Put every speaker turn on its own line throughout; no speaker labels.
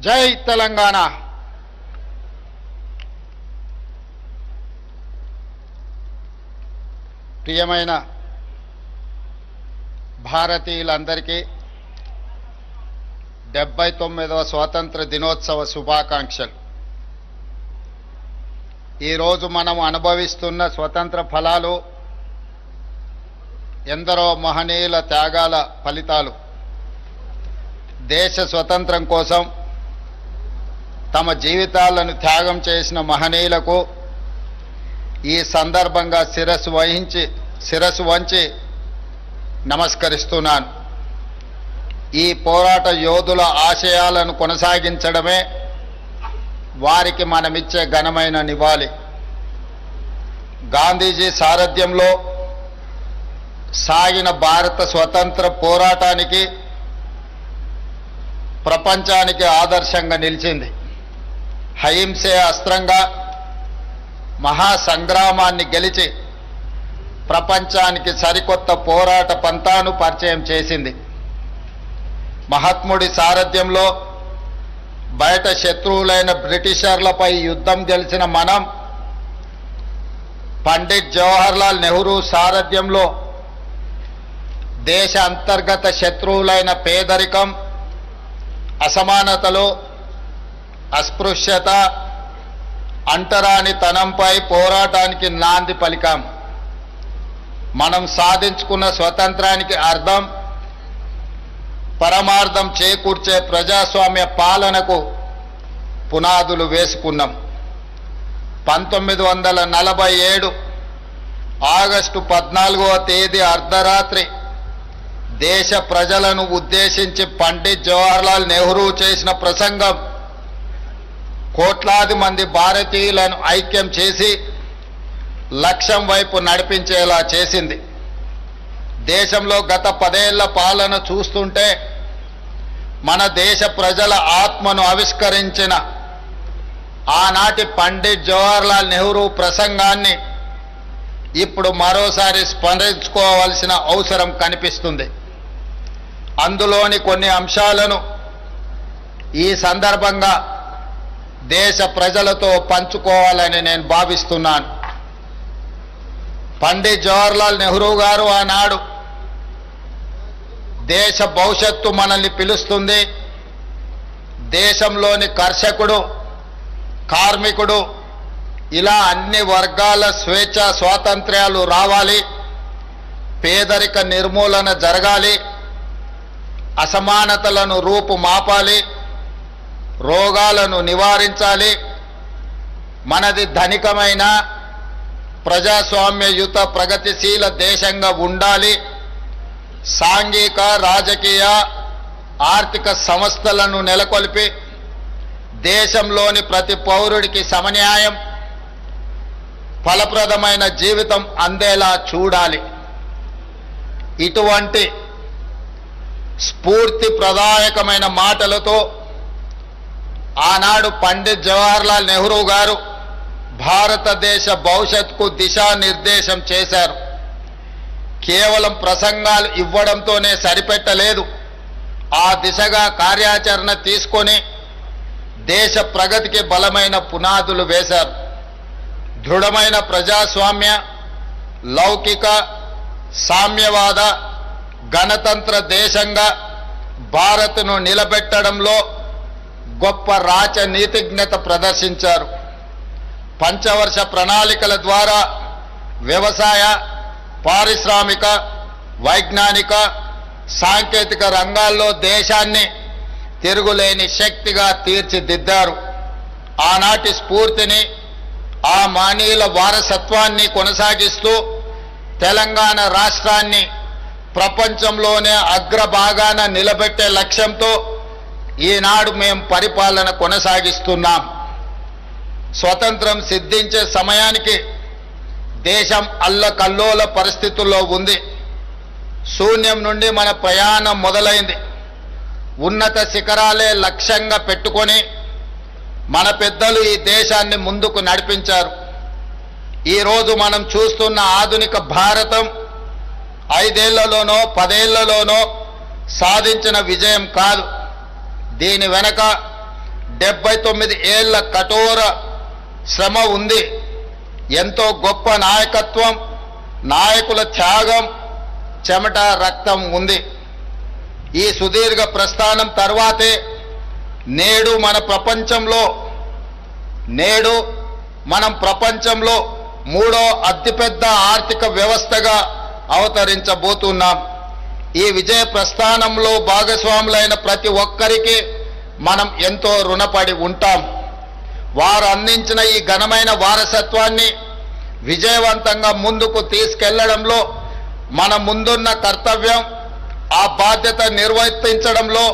జై తెలంగాణ. ప్రియమైన భారతీయులందరికీ 79వ స్వాతంత్ర దినోత్సవ శుభాకాంక్షలు. ఈరోజు మనం అనుభవిస్తున్న స్వతంత్ర ఫలాలు ఎందరో మహనీయుల త్యాగాల ఫలితాలు. దేశ స్వతంత్రం కోసం తమ జీవితాలను త్యాగం చేసిన మహనీయులకు ఈ సందర్భంగా శిరస్సు వంచి నమస్కరిస్తున్నాను. ఈ పోరాట యోధుల ఆశయాలను కొనసాగించడమే వారికి మనమిచ్చే ఘనమైన నివాళి. గాంధీజీ సారథ్యంలో సాగిన భారత స్వతంత్ర పోరాటానికి ప్రపంచానికి ఆదర్శంగా నిలిచింది. అహింసే అస్త్రంగా మహాసంగ్రామాన్ని గెలిచి ప్రపంచానికి సరికొత్త పోరాట పంథాను పరిచయం చేసింది. మహాత్ముడి సారథ్యంలో బయట శత్రువులైన బ్రిటిషర్లపై యుద్ధం గెలిచిన మనం పండిట్ జవహర్లాల్ నెహ్రూ సారథ్యంలో దేశ అంతర్గత శత్రువులైన పేదరికం, అసమానతలు, అస్పృశ్యత, అంటరానితనంపై పోరాటానికి నాంది పలికాం. మనం సాధించుకున్న స్వతంత్రానికి అర్థం, పరమార్థం చేకూర్చే ప్రజాస్వామ్య పాలనకు పునాదులు వేసుకున్నాం. 1947 ఆగస్టు 14వ తేదీ అర్ధరాత్రి దేశ ప్రజలను ఉద్దేశించి పండిట్ జవహర్లాల్ నెహ్రూ చేసిన ప్రసంగం కోట్లాది మంది భారతీయులను ఐక్యం చేసి లక్ష్యం వైపు నడిపించేలా చేసింది. దేశంలో గత 10 ఏళ్ల పాలన చూస్తుంటే మన దేశ ప్రజల ఆత్మను ఆవిష్కరించిన ఆనాటి పండిట్ జవహర్లాల్ నెహ్రూ ప్రసంగాన్ని ఇప్పుడు మరోసారి స్మరించుకోవాల్సిన అవసరం కనిపిస్తుంది. అందులోని కొన్ని అంశాలను ఈ సందర్భంగా దేశ ప్రజలతో పంచుకోవాలని నేను భావిస్తున్నాను. పండిట్ జవహర్లాల్ నెహ్రూ గారు ఆనాడు దేశ భవిష్యత్తు మనల్ని పిలుస్తుంది, దేశంలోని కర్షకుడు, కార్మికుడు, ఇలా అన్ని వర్గాల స్వేచ్ఛ స్వాతంత్ర్యాలు రావాలి, పేదరిక నిర్మూలన జరగాలి, అసమానతలను రూపుమాపాలి, రోగాలను నివారించాలి, మనది ధనికమైన ప్రజాస్వామ్యయుత ప్రగతిశీల దేశంగా ఉండాలి, సాంఘిక, రాజకీయ, ఆర్థిక సంస్థలను నెలకొల్పి దేశంలోని ప్రతి పౌరుడికి సమన్యాయం, ఫలప్రదమైన జీవితం అందేలా చూడాలి. ఇటువంటి స్ఫూర్తి ప్రదాయకమైన మాటలతో ఆనాడు పండిట్ జవహర్లాల్ నెహ్రూ గారు భారతదేశ భవిష్యత్తుకు దిశానిర్దేశం చేశారు. కేవలం ప్రసంగాలు ఇవ్వడంతోనే సరిపెట్టలేదు, ఆ దిశగా కార్యాచరణ తీసుకొని దేశ ప్రగతికి బలమైన పునాదులు వేశారు. దృఢమైన ప్రజాస్వామ్య, లౌకిక, సామ్యవాద, గణతంత్ర దేశంగా భారత్ను నిలబెట్టడంలో గొప్ప రాజనీతిజ్ఞత ప్రదర్శించారు. పంచవర్ష ప్రణాళికల ద్వారా వ్యవసాయ, పారిశ్రామిక, వైజ్ఞానిక, సాంకేతిక రంగాల్లో దేశాన్ని తిరుగులేని శక్తిగా తీర్చిదిద్దారు. ఆనాటి స్ఫూర్తిని, ఆ మానీయుల వారసత్వాన్ని కొనసాగిస్తూ తెలంగాణ రాష్ట్రాన్ని ప్రపంచంలోనే అగ్రభాగాన నిలబెట్టే లక్ష్యంతో ఈనాడు మేము పరిపాలన కొనసాగిస్తున్నాం. స్వతంత్రం సిద్ధించే సమయానికి దేశం అల్లకల్లోల పరిస్థితుల్లో ఉంది. శూన్యం నుండి మన ప్రయాణం మొదలైంది. ఉన్నత శిఖరాలే లక్ష్యంగా పెట్టుకొని మన పెద్దలు ఈ దేశాన్ని ముందుకు నడిపించారు. ఈరోజు మనం చూస్తున్న ఆధునిక భారతం 5 ఏళ్లలోనో 10 ఏళ్లలోనో సాధించిన విజయం కాదు. దీని వెనక 79 ఏళ్ల కఠోర శ్రమ ఉంది. ఎంతో గొప్ప నాయకత్వం, నాయకుల త్యాగం, చెమట, రక్తం ఉంది. ఈ సుదీర్ఘ ప్రస్థానం తర్వాతే నేడు మనం ప్రపంచంలో మూడో అతిపెద్ద ఆర్థిక వ్యవస్థగా అవతరించబోతున్నాం. ఈ విజయ ప్రస్థానంలో భాగస్వాములైన ప్రతి ఒక్కరికి మనం ఎంతో రుణపడి ఉంటాం. వారు అందించిన ఈ ఘనమైన వారసత్వాన్ని విజయవంతంగా ముందుకు తీసుకెళ్లడంలో మన ముందున్న కర్తవ్యం, ఆ బాధ్యత నిర్వర్తించడంలో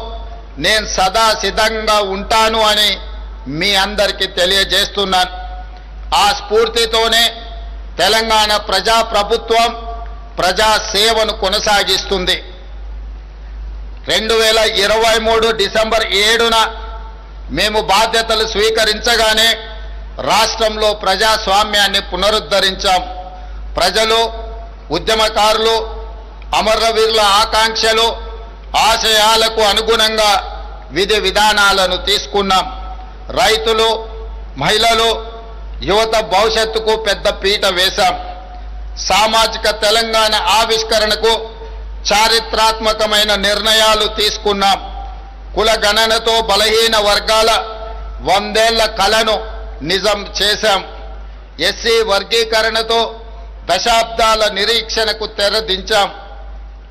నేను సదా సిద్ధంగా ఉంటాను అని మీ అందరికీ తెలియజేస్తున్నాను. ఆ స్ఫూర్తితోనే తెలంగాణ ప్రజాప్రభుత్వం ప్రజా సేవను కొనసాగిస్తుంది. 2023 డిసెంబర్ 7న మేము బాధ్యతలు స్వీకరించగానే రాష్ట్రంలో ప్రజాస్వామ్యాన్ని పునరుద్ధరించాం. ప్రజలు, ఉద్యమకారులు, అమరవీరుల ఆకాంక్షలు, ఆశయాలకు అనుగుణంగా విధి విధానాలను తీసుకున్నాం. రైతులు, మహిళలు, యువత భవిష్యత్తుకు పెద్ద పీట వేశాం. సామాజిక తెలంగాణ ఆవిష్కరణకు చారిత్రాత్మకమైన నిర్ణయాలు తీసుకున్నాం. కుల గణనతో బలహీన వర్గాల 100 ఏళ్ల కలను నిజం చేశాం. ఎస్సీ వర్గీకరణతో దశాబ్దాల నిరీక్షణకు తెరదించాం.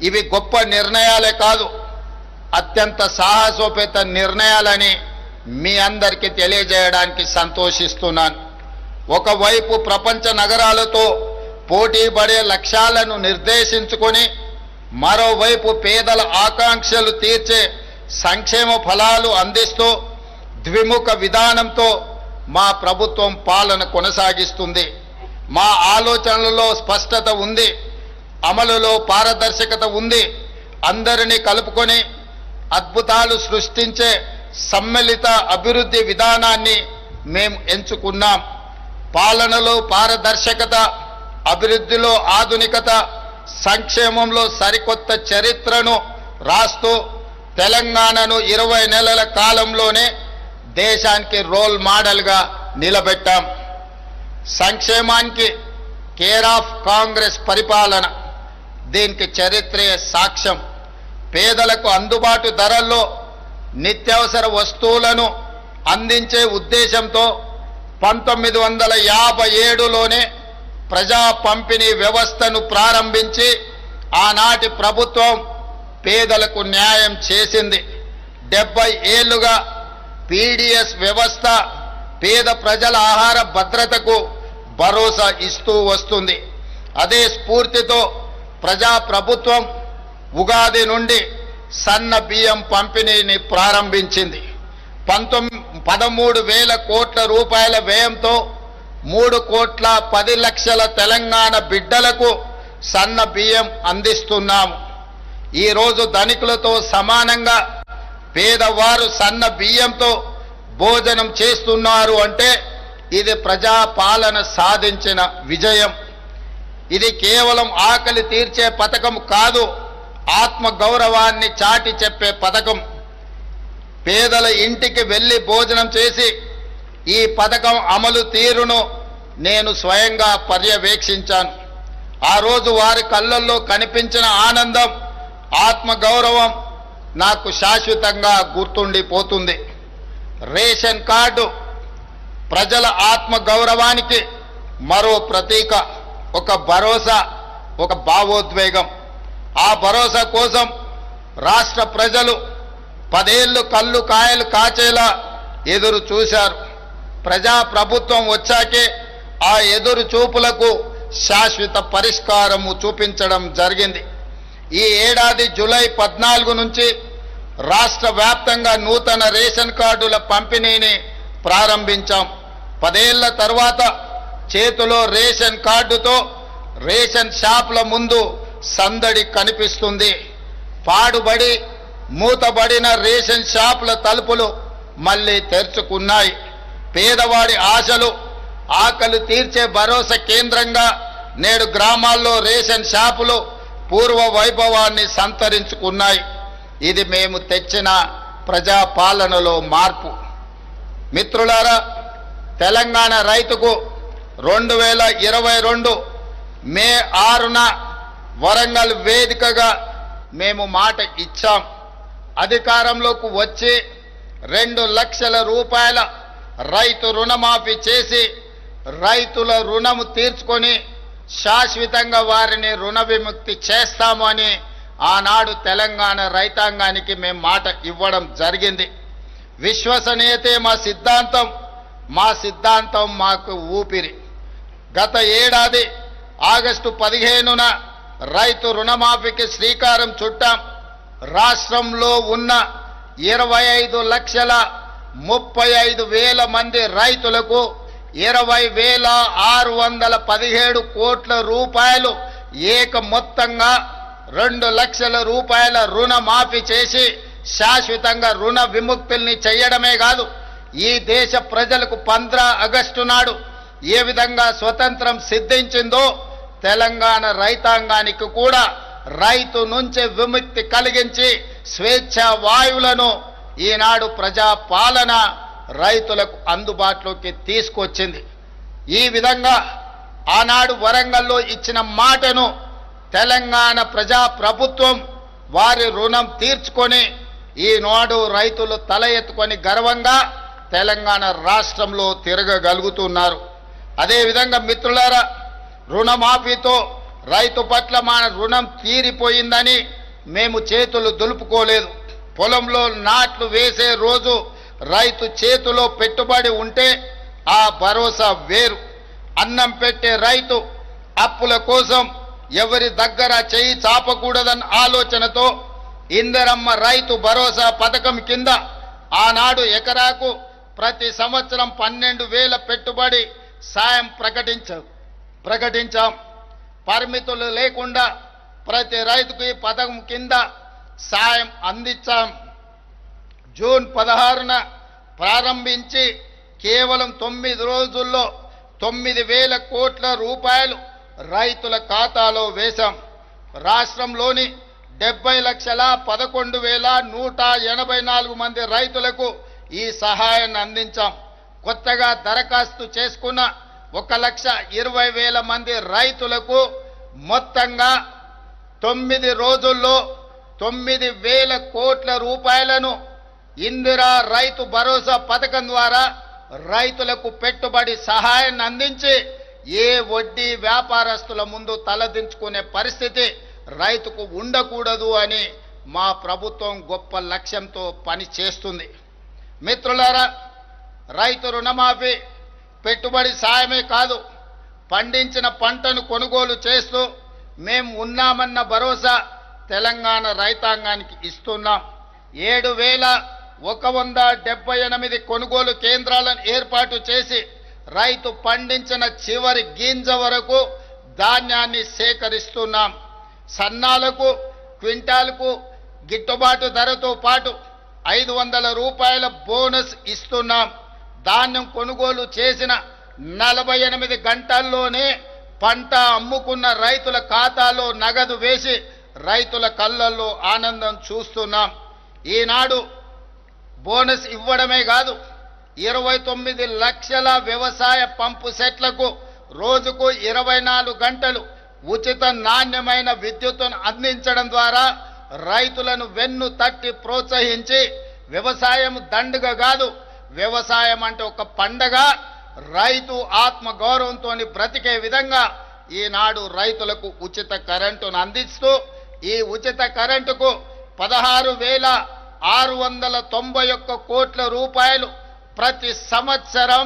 ఇవి గొప్ప నిర్ణయాలే కాదు, అత్యంత సాహసోపేత నిర్ణయాలని మీ అందరికీ తెలియజేయడానికి సంతోషిస్తున్నాను. ఒకవైపు ప్రపంచ నగరాలతో పోటీ పడే లక్ష్యాలను నిర్దేశించుకొని, మరోవైపు పేదల ఆకాంక్షలు తీర్చే సంక్షేమ ఫలాలు అందిస్తూ ద్విముఖ విధానంతో మా ప్రభుత్వం పాలన కొనసాగిస్తుంది. మా ఆలోచనలలో స్పష్టత ఉంది, అమలులో పారదర్శకత ఉంది. అందరినీ కలుపుకొని అద్భుతాలు సృష్టించే సమ్మిళిత అభివృద్ధి విధానాన్ని మేము ఎంచుకున్నాం. పాలనలో పారదర్శకత, అభివృద్ధిలో ఆధునికత, సంక్షేమంలో సరికొత్త చరిత్రను రాస్తూ తెలంగాణను 20 నెలల కాలంలోనే దేశానికి రోల్ మోడల్గా నిలబెట్టాం. సంక్షేమానికి కేర్ ఆఫ్ కాంగ్రెస్ పరిపాలన, దీనికి చరిత్రే సాక్ష్యం. పేదలకు అందుబాటు ధరల్లో నిత్యావసర వస్తువులను అందించే ఉద్దేశంతో 1957లోనే ప్రజా పంపిణీ వ్యవస్థను ప్రారంభించి ఆనాటి ప్రభుత్వం పేదలకు న్యాయం చేసింది. 70 ఏళ్లుగా పీడీఎస్ వ్యవస్థ పేద ప్రజల ఆహార భద్రతకు భరోసా ఇస్తూ వస్తుంది. అదే స్ఫూర్తితో ప్రజా ప్రభుత్వం ఉగాది నుండి సన్న బియ్యం పంపిణీని ప్రారంభించింది. 13,000 కోట్ల రూపాయల వ్యయంతో 3,10,00,000 తెలంగాణ బిడ్డలకు సన్న బియ్యం అందిస్తున్నాము. ఈరోజు ధనికులతో సమానంగా పేదవారు సన్న బియ్యంతో భోజనం చేస్తున్నారు అంటే ఇది ప్రజాపాలన సాధించిన విజయం. ఇది కేవలం ఆకలి తీర్చే పథకం కాదు, ఆత్మ గౌరవాన్ని చాటి చెప్పే పథకం. పేదల ఇంటికి వెళ్ళి భోజనం చేసి ఈ పథకం అమలు తీరును నేను స్వయంగా పర్యవేక్షించాను. ఆ రోజు వారి కళ్ళల్లో కనిపించిన ఆనందం, ఆత్మ గౌరవం నాకు శాశ్వతంగా గుర్తుండిపోతుంది. రేషన్ కార్డు ప్రజల ఆత్మ గౌరవానికి మరో ప్రతీక, ఒక భరోసా, ఒక భావోద్వేగం. ఆ భరోసా కోసం రాష్ట్ర ప్రజలు 10 ఏళ్లు కళ్ళు కాయలు కాచేలా ఎదురు చూశారు. ప్రజాప్రభుత్వం వచ్చాకే ఆ ఎదురు చూపులకు శాశ్వత పరిష్కారము చూపించడం జరిగింది. ఈ ఏడాది జూలై 14 నుంచి రాష్ట్ర వ్యాప్తంగా నూతన రేషన్ కార్డుల పంపిణీని ప్రారంభించాం. 10 ఏళ్ల తర్వాత చేతిలో రేషన్ కార్డుతో రేషన్ షాపుల ముందు సందడి కనిపిస్తుంది. పాడుబడి మూతబడిన రేషన్ షాపుల తలుపులు మళ్ళీ తెరుచుకున్నాయి. పేదవాడి ఆశలు, ఆకలి తీర్చే భరోసా కేంద్రంగా నేడు గ్రామాల్లో రేషన్ షాపులు పూర్వ వైభవాన్ని సంతరించుకున్నాయి. ఇది మేము తెచ్చిన ప్రజాపాలనలో మార్పు. మిత్రులారా, తెలంగాణ రైతుకు 2022 మే 6న వరంగల్ వేదికగా మేము మాట ఇచ్చాం. అధికారంలోకి వచ్చి 2 లక్షల రూపాయల రైతు రుణమాఫీ చేసి రైతుల రుణము తీర్చుకొని శాశ్వతంగా వారిని రుణ విముక్తి చేస్తాము అని ఆనాడు తెలంగాణ రైతాంగానికి మేము మాట ఇవ్వడం జరిగింది. విశ్వసనీయతే మా సిద్ధాంతం మాకు ఊపిరి. గత ఏడాది ఆగస్టు 15న రైతు రుణమాఫీకి శ్రీకారం చుట్టాం. రాష్ట్రంలో ఉన్న 25,35,000 మంది రైతులకు 20,617 కోట్ల రూపాయలు ఏక మొత్తంగా 2 లక్షల రూపాయల రుణమాఫీ చేసి శాశ్వతంగా రుణ విముక్తుల్ని చేయడమే కాదు, ఈ దేశ ప్రజలకు 15 ఆగస్టు నాడు ఏ విధంగా స్వతంత్రం సిద్ధించిందో తెలంగాణ రైతాంగానికి కూడా రైతు నుంచి విముక్తి కలిగించి స్వేచ్ఛ వాయువులను ఈనాడు ప్రజాపాలన రైతులకు అందుబాటులోకి తీసుకొచ్చింది. ఈ విధంగా ఆనాడు వరంగల్లో ఇచ్చిన మాటను తెలంగాణ ప్రజా ప్రభుత్వం వారి రుణం తీర్చుకొని ఈనాడు రైతులు తల ఎత్తుకొని గర్వంగా తెలంగాణ రాష్ట్రంలో తిరగగలుగుతున్నారు. అదేవిధంగా మిత్రులారా, రుణమాఫీతో రైతు పట్ల మన రుణం తీరిపోయిందని మేము చేతులు దులుపుకోలేదు. పొలంలో నాట్లు వేసే రోజు రైతు చేతిలో పెట్టుబడి ఉంటే ఆ భరోసా వేరు. అన్నం పెట్టే రైతు అప్పుల కోసం ఎవరి దగ్గర చేయి చాపకూడదన్న ఆలోచనతో ఇందిరమ్మ రైతు భరోసా పథకం కింద ఆనాడు ఎకరాకు ప్రతి సంవత్సరం 12,000 పెట్టుబడి సాయం ప్రకటించాం. పరిమితులు లేకుండా ప్రతి రైతుకు ఈ పథకం కింద సాయం అందించాం. జూన్ 16న ప్రారంభించి కేవలం 9 రోజుల్లో 9,000 కోట్ల రూపాయలు రైతుల ఖాతాలో వేశాం. రాష్ట్రంలోని 70,11,184 మంది రైతులకు ఈ సహాయాన్ని అందించాం. కొత్తగా దరఖాస్తు చేసుకున్న 1,20,000 మంది రైతులకు మొత్తంగా 9 రోజుల్లో 9,000 కోట్ల రూపాయలను ఇందిరా రైతు భరోసా పథకం ద్వారా రైతులకు పెట్టుబడి సహాయాన్ని అందించి ఏ వడ్డీ వ్యాపారస్తుల ముందు తలదించుకునే పరిస్థితి రైతుకు ఉండకూడదు అని మా ప్రభుత్వం గొప్ప లక్ష్యంతో పని చేస్తుంది. మిత్రులారా, రైతు రుణమాఫీ పెట్టుబడి సాయమే కాదు, పండించిన పంటను కొనుగోలు చేస్తూ మేము ఉన్నామన్న భరోసా తెలంగాణ రైతాంగానికి ఇస్తున్నాం. 7,178 కొనుగోలు కేంద్రాలను ఏర్పాటు చేసి రైతు పండించిన చివరి గింజ వరకు ధాన్యాన్ని సేకరిస్తున్నాం. సన్నాలకు క్వింటాలకు గిట్టుబాటు ధరతో పాటు 500 రూపాయల బోనస్ ఇస్తున్నాం. ధాన్యం కొనుగోలు చేసిన 48 గంటల్లోనే పంట అమ్ముకున్న రైతుల ఖాతాలో నగదు వేసి రైతుల కళ్ళల్లో ఆనందం చూస్తున్నాం. ఈనాడు బోనస్ ఇవ్వడమే కాదు, 29 లక్షల వ్యవసాయ పంపు సెట్లకు రోజుకు 24 గంటలు ఉచిత నాణ్యమైన విద్యుత్తును అందించడం ద్వారా రైతులను వెన్ను తట్టి ప్రోత్సహించి వ్యవసాయం దండుగ కాదు, వ్యవసాయం అంటే ఒక పండగ, రైతు ఆత్మ గౌరవంతో బ్రతికే విధంగా ఈనాడు రైతులకు ఉచిత కరెంటును అందిస్తూ ఈ ఉచిత కరెంటుకు 16,691 కోట్ల రూపాయలు ప్రతి సంవత్సరం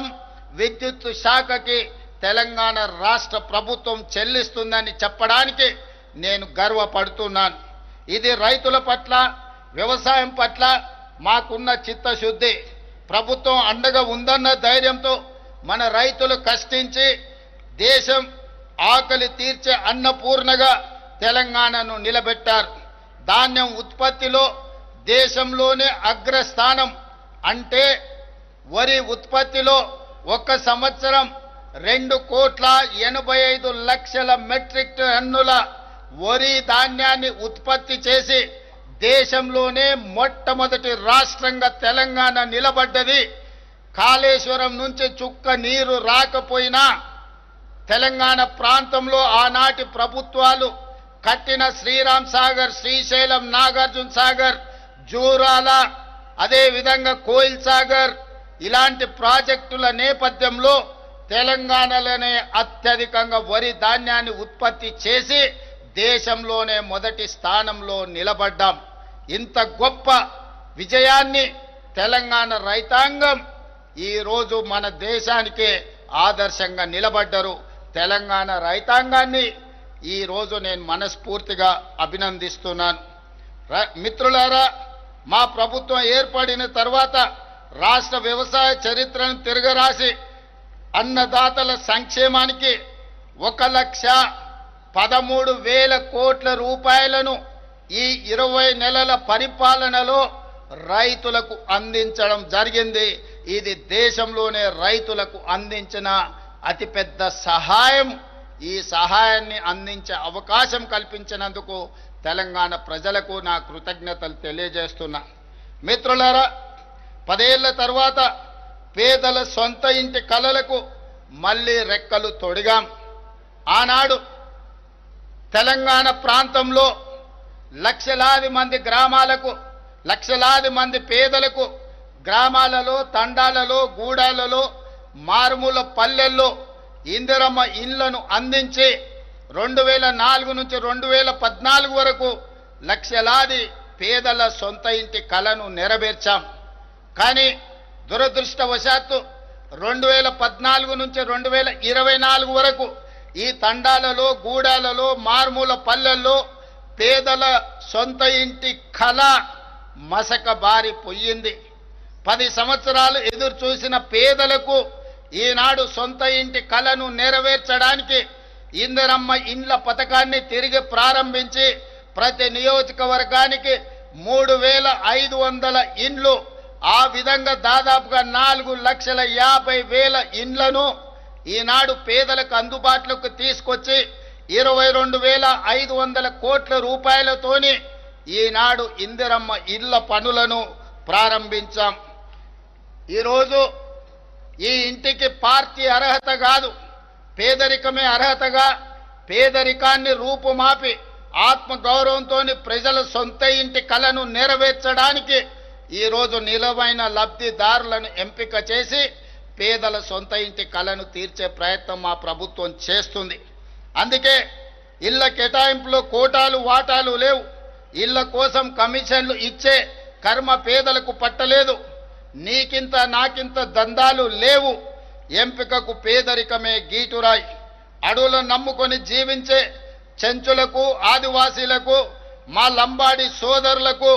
విద్యుత్ శాఖకి తెలంగాణ రాష్ట్ర ప్రభుత్వం చెల్లిస్తుందని చెప్పడానికి నేను గర్వపడుతున్నాను. ఇది రైతుల పట్ల వ్యవసాయం పట్ల మాకున్న చిత్తశుద్ధి. ప్రభుత్వం అండగా ఉందన్న ధైర్యంతో మన రైతులు కష్టించి దేశం ఆకలి తీర్చే అన్నపూర్ణగా తెలంగాణను నిలబెట్టారు. ధాన్యం ఉత్పత్తిలో దేశంలోనే అగ్రస్థానం. అంటే వరి ఉత్పత్తిలో ఒక సంవత్సరం 2,85,00,000 మెట్రిక్ టన్నుల వరి ధాన్యాన్ని ఉత్పత్తి చేసి దేశంలోనే మొట్టమొదటి రాష్ట్రంగా తెలంగాణ నిలబడ్డది కాళేశ్వరం నుంచి చుక్క నీరు రాకపోయినా తెలంగాణ ప్రాంతంలో ఆనాటి ప్రభుత్వాలు కట్టిన శ్రీరామ్ సాగర్, శ్రీశైలం, నాగార్జున సాగర్, జూరాల, అదే విధంగా కోయిల్ సాగర్ ఇలాంటి ప్రాజెక్టుల నేపథ్యంలో తెలంగాణలోనే అత్యధికంగా వరి ధాన్యాన్ని ఉత్పత్తి చేసి దేశంలోనే మొదటి స్థానంలో నిలబడ్డాం. ఇంత గొప్ప విజయాన్ని తెలంగాణ రైతాంగం ఈరోజు మన దేశానికే ఆదర్శంగా నిలబడ్డారు. తెలంగాణ రైతాంగాన్ని ఈరోజు నేను మనస్ఫూర్తిగా అభినందిస్తున్నాను. మిత్రులారా, మా ప్రభుత్వం ఏర్పడిన తర్వాత రాష్ట్ర వ్యవసాయ చరిత్రను తిరగరాసి అన్నదాతల సంక్షేమానికి 1,13,000 కోట్ల రూపాయలను ఈ 20 నెలల పరిపాలనలో రైతులకు అందించడం జరిగింది. ఇది దేశంలోనే రైతులకు అందించిన అతిపెద్ద సహాయం. ఈ సహాయాన్ని అందించే అవకాశం కల్పించినందుకు తెలంగాణ ప్రజలకు నా కృతజ్ఞతలు తెలియజేస్తున్నా. మిత్రులారా, 10 ఏళ్ల తర్వాత పేదల సొంత ఇంటి కలలకు మళ్ళీ రెక్కలు తొడిగాం. ఆనాడు తెలంగాణ ప్రాంతంలో లక్షలాది మంది గ్రామాలకు, లక్షలాది మంది పేదలకు గ్రామాలలో, తండాలలో, గూడాలలో, మారుమూల పల్లెల్లో ఇందిరమ్మ ఇళ్లను అందించి 2004 నుంచి 2014 వరకు లక్షలాది పేదల సొంత ఇంటి కలను నెరవేర్చాం. కానీ దురదృష్టవశాత్తు 2014 నుంచి 2024 వరకు ఈ తండాలలో, గూడాలలో, మారుమూల పల్లెల్లో పేదల సొంత ఇంటి కళ మసక బారిపోయింది. 10 సంవత్సరాలు ఎదురు చూసిన పేదలకు ఈనాడు సొంత ఇంటి కలను నెరవేర్చడానికి ఇందిరమ్మ ఇండ్ల పథకాన్ని తిరిగి ప్రారంభించి ప్రతి నియోజకవర్గానికి 3,500 ఇండ్లు, ఆ విధంగా దాదాపుగా 4,50,000 ఇండ్లను ఈనాడు పేదలకు అందుబాటులోకి తీసుకొచ్చి 22,500 కోట్ల రూపాయలతోని ఈనాడు ఇందిరమ్మ ఇళ్ల పనులను ప్రారంభించాం. ఈరోజు ఈ ఇంటికి పార్టీ అర్హత కాదు, పేదరికమే అర్హతగా పేదరికాన్ని రూపుమాపి ఆత్మగౌరవంతో ప్రజల సొంత ఇంటి కలను నెరవేర్చడానికి ఈరోజు నిలవైన లబ్ధిదారులను ఎంపిక చేసి పేదల సొంత ఇంటి కలను తీర్చే ప్రయత్నం మా ప్రభుత్వం చేస్తుంది. అందుకే ఇళ్ల కేటాయింపులో కోటాలు వాటాలు లేవు. ఇళ్ల కోసం కమిషన్లు ఇచ్చే కర్మ పేదలకు పట్టలేదు. నీకింత నాకింత దందాలు లేవు. ఎంపికకు పేదరికమే గీటురాయి. అడవులను నమ్ముకొని జీవించే చెంచులకు, ఆదివాసీలకు, మా లంబాడి సోదరులకు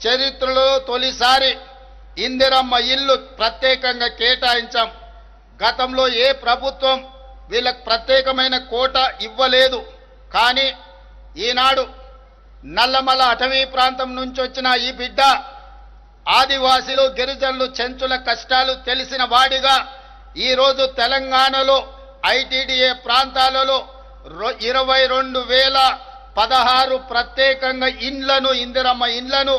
చరిత్రలో తొలిసారి ఇందిరమ్మ ఇల్లు ప్రత్యేకంగా కేటాయించాం. గతంలో ఏ ప్రభుత్వం వీళ్ళకు ప్రత్యేకమైన కోట ఇవ్వలేదు. కానీ ఈనాడు నల్లమల అటవీ ప్రాంతం నుంచి వచ్చిన ఈ బిడ్డ ఆదివాసీలు, గిరిజనులు, చెంచుల కష్టాలు తెలిసిన వాడిగా ఈరోజు తెలంగాణలో ఐటీడీఏ ప్రాంతాలలో 22,016 ప్రత్యేకంగా ఇండ్లను, ఇందిరమ్మ ఇండ్లను